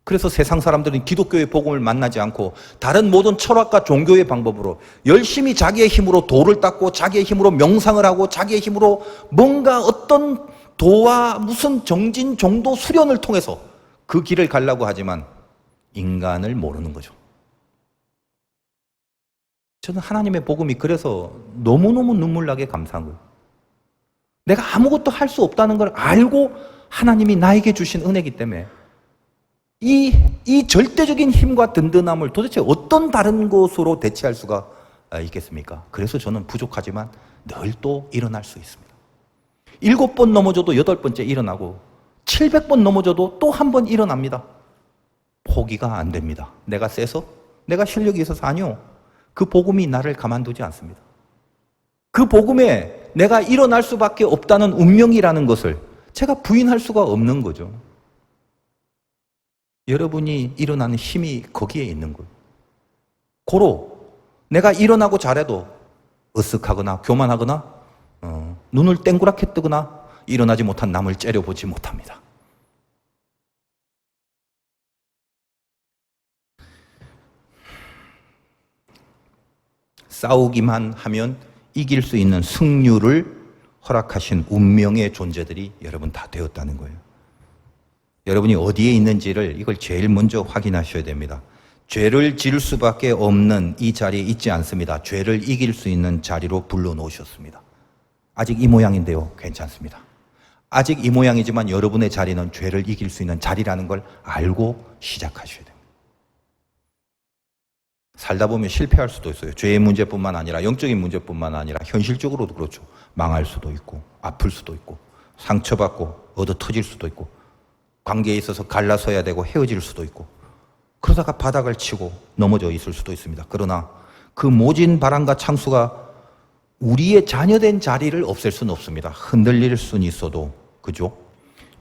그래서 세상 사람들은 기독교의 복음을 만나지 않고 다른 모든 철학과 종교의 방법으로 열심히 자기의 힘으로 도를 닦고 자기의 힘으로 명상을 하고 자기의 힘으로 뭔가 어떤 도와 무슨 정진 정도 수련을 통해서 그 길을 가려고 하지만 인간을 모르는 거죠. 저는 하나님의 복음이 그래서 너무너무 눈물나게 감사한 거예요. 내가 아무것도 할 수 없다는 걸 알고 하나님이 나에게 주신 은혜이기 때문에 이 절대적인 힘과 든든함을 도대체 어떤 다른 것으로 대체할 수가 있겠습니까? 그래서 저는 부족하지만 늘 또 일어날 수 있습니다. 7번 넘어져도 8번째 일어나고 700번 넘어져도 또 한 번 일어납니다. 포기가 안 됩니다. 내가 세서? 내가 실력이 있어서? 아니요. 그 복음이 나를 가만두지 않습니다. 그 복음에 내가 일어날 수밖에 없다는 운명이라는 것을 제가 부인할 수가 없는 거죠. 여러분이 일어나는 힘이 거기에 있는 거예요. 고로 내가 일어나고 잘해도 으쓱하거나 교만하거나 눈을 땡그랗게 뜨거나 일어나지 못한 남을 째려보지 못합니다. 싸우기만 하면 이길 수 있는 승률을 허락하신 운명의 존재들이 여러분 다 되었다는 거예요. 여러분이 어디에 있는지를 이걸 제일 먼저 확인하셔야 됩니다. 죄를 지을 수밖에 없는 이 자리에 있지 않습니다. 죄를 이길 수 있는 자리로 불러놓으셨습니다. 아직 이 모양인데요. 괜찮습니다. 아직 이 모양이지만 여러분의 자리는 죄를 이길 수 있는 자리라는 걸 알고 시작하셔야 됩니다. 살다 보면 실패할 수도 있어요. 죄의 문제뿐만 아니라 영적인 문제뿐만 아니라 현실적으로도 그렇죠. 망할 수도 있고 아플 수도 있고 상처받고 얻어 터질 수도 있고 관계에 있어서 갈라서야 되고 헤어질 수도 있고 그러다가 바닥을 치고 넘어져 있을 수도 있습니다. 그러나 그 모진 바람과 창수가 우리의 자녀된 자리를 없앨 수는 없습니다. 흔들릴 수는 있어도, 그죠?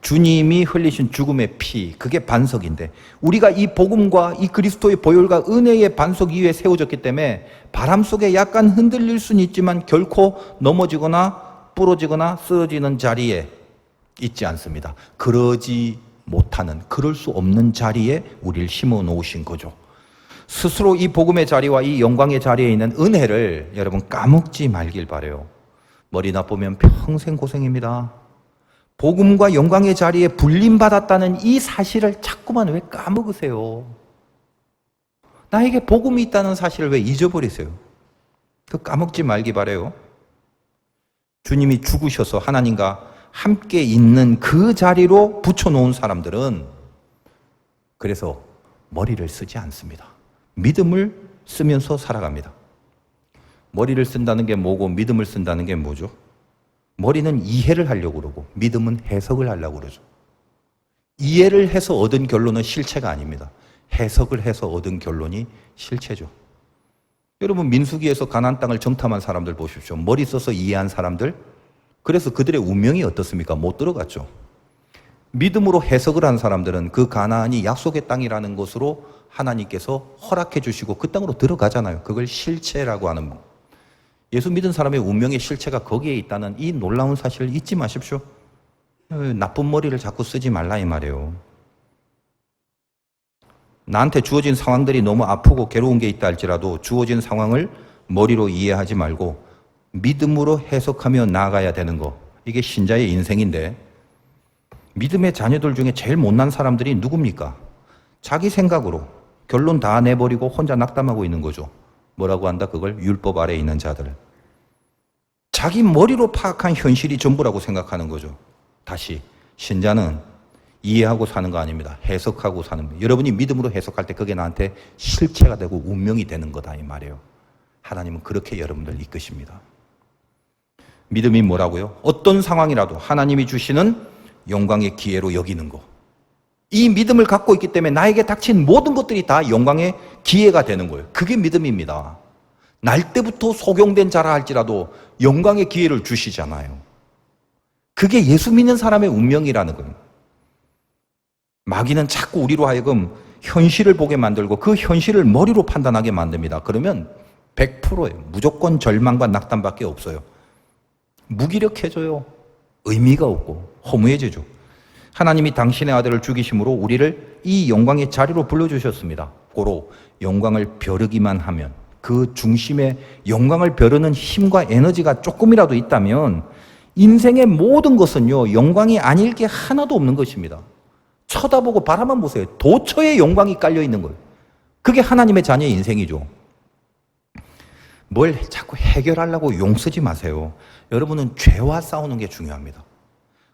주님이 흘리신 죽음의 피, 그게 반석인데 우리가 이 복음과 이 그리스도의 보혈과 은혜의 반석 위에 세워졌기 때문에 바람 속에 약간 흔들릴 수는 있지만 결코 넘어지거나 부러지거나 쓰러지는 자리에 있지 않습니다. 그러지 못하는, 그럴 수 없는 자리에 우리를 심어 놓으신 거죠. 스스로 이 복음의 자리와 이 영광의 자리에 있는 은혜를 여러분 까먹지 말길 바라요. 머리 나쁘면 평생 고생입니다. 복음과 영광의 자리에 불림받았다는 이 사실을 자꾸만 왜 까먹으세요? 나에게 복음이 있다는 사실을 왜 잊어버리세요? 그 까먹지 말기 바라요. 주님이 죽으셔서 하나님과 함께 있는 그 자리로 붙여놓은 사람들은 그래서 머리를 쓰지 않습니다. 믿음을 쓰면서 살아갑니다. 머리를 쓴다는 게 뭐고 믿음을 쓴다는 게 뭐죠? 머리는 이해를 하려고 그러고 믿음은 해석을 하려고 그러죠. 이해를 해서 얻은 결론은 실체가 아닙니다. 해석을 해서 얻은 결론이 실체죠. 여러분 민수기에서 가나안 땅을 정탐한 사람들 보십시오. 머리 써서 이해한 사람들, 그래서 그들의 운명이 어떻습니까? 못 들어갔죠. 믿음으로 해석을 한 사람들은 그 가나안이 약속의 땅이라는 것으로 하나님께서 허락해 주시고 그 땅으로 들어가잖아요. 그걸 실체라고 하는 거. 예수 믿은 사람의 운명의 실체가 거기에 있다는 이 놀라운 사실을 잊지 마십시오. 나쁜 머리를 자꾸 쓰지 말라 이 말이에요. 나한테 주어진 상황들이 너무 아프고 괴로운 게 있다 할지라도 주어진 상황을 머리로 이해하지 말고 믿음으로 해석하며 나아가야 되는 거. 이게 신자의 인생인데 믿음의 자녀들 중에 제일 못난 사람들이 누굽니까? 자기 생각으로 결론 다 내버리고 혼자 낙담하고 있는 거죠. 뭐라고 한다? 그걸 율법 아래에 있는 자들. 자기 머리로 파악한 현실이 전부라고 생각하는 거죠. 다시 신자는 이해하고 사는 거 아닙니다. 해석하고 사는 거예요. 여러분이 믿음으로 해석할 때 그게 나한테 실체가 되고 운명이 되는 거다 이 말이에요. 하나님은 그렇게 여러분들 이끄십니다. 믿음이 뭐라고요? 어떤 상황이라도 하나님이 주시는 영광의 기회로 여기는 거. 이 믿음을 갖고 있기 때문에 나에게 닥친 모든 것들이 다 영광의 기회가 되는 거예요. 그게 믿음입니다. 날 때부터 소경된 자라 할지라도 영광의 기회를 주시잖아요. 그게 예수 믿는 사람의 운명이라는 거예요. 마귀는 자꾸 우리로 하여금 현실을 보게 만들고 그 현실을 머리로 판단하게 만듭니다. 그러면 100%예요. 무조건 절망과 낙담밖에 없어요. 무기력해져요. 의미가 없고 허무해지죠. 하나님이 당신의 아들을 죽이심으로 우리를 이 영광의 자리로 불러주셨습니다. 고로 영광을 벼르기만 하면, 그 중심에 영광을 벼르는 힘과 에너지가 조금이라도 있다면 인생의 모든 것은요, 영광이 아닐 게 하나도 없는 것입니다. 쳐다보고 바라만 보세요. 도처에 영광이 깔려 있는 거예요. 그게 하나님의 자녀의 인생이죠. 뭘 자꾸 해결하려고 용 쓰지 마세요. 여러분은 죄와 싸우는 게 중요합니다.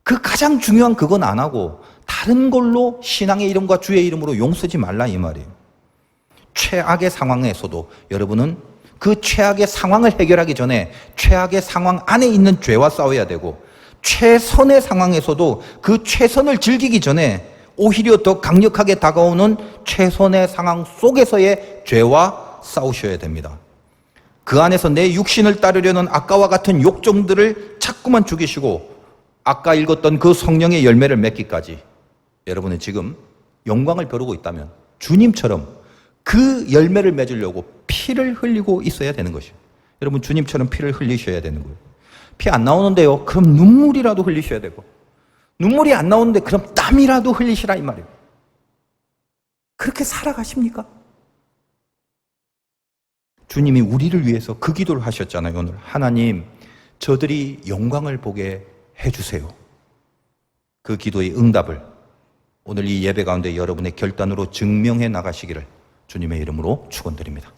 그 가장 중요한 그건 안 하고 다른 걸로 신앙의 이름과 주의 이름으로 용 쓰지 말라 이 말이에요. 최악의 상황에서도 여러분은 그 최악의 상황을 해결하기 전에 최악의 상황 안에 있는 죄와 싸워야 되고, 최선의 상황에서도 그 최선을 즐기기 전에 오히려 더 강력하게 다가오는 최선의 상황 속에서의 죄와 싸우셔야 됩니다. 그 안에서 내 육신을 따르려는 아까와 같은 욕정들을 자꾸만 죽이시고 아까 읽었던 그 성령의 열매를 맺기까지, 여러분은 지금 영광을 벼르고 있다면 주님처럼 그 열매를 맺으려고 피를 흘리고 있어야 되는 것이에요. 여러분, 주님처럼 피를 흘리셔야 되는 거예요. 피 안 나오는데요, 그럼 눈물이라도 흘리셔야 되고, 눈물이 안 나오는데 그럼 땀이라도 흘리시라 이 말이에요. 그렇게 살아가십니까? 주님이 우리를 위해서 그 기도를 하셨잖아요. 오늘 하나님, 저들이 영광을 보게 해주세요. 그 기도의 응답을 오늘 이 예배 가운데 여러분의 결단으로 증명해 나가시기를 주님의 이름으로 축원드립니다.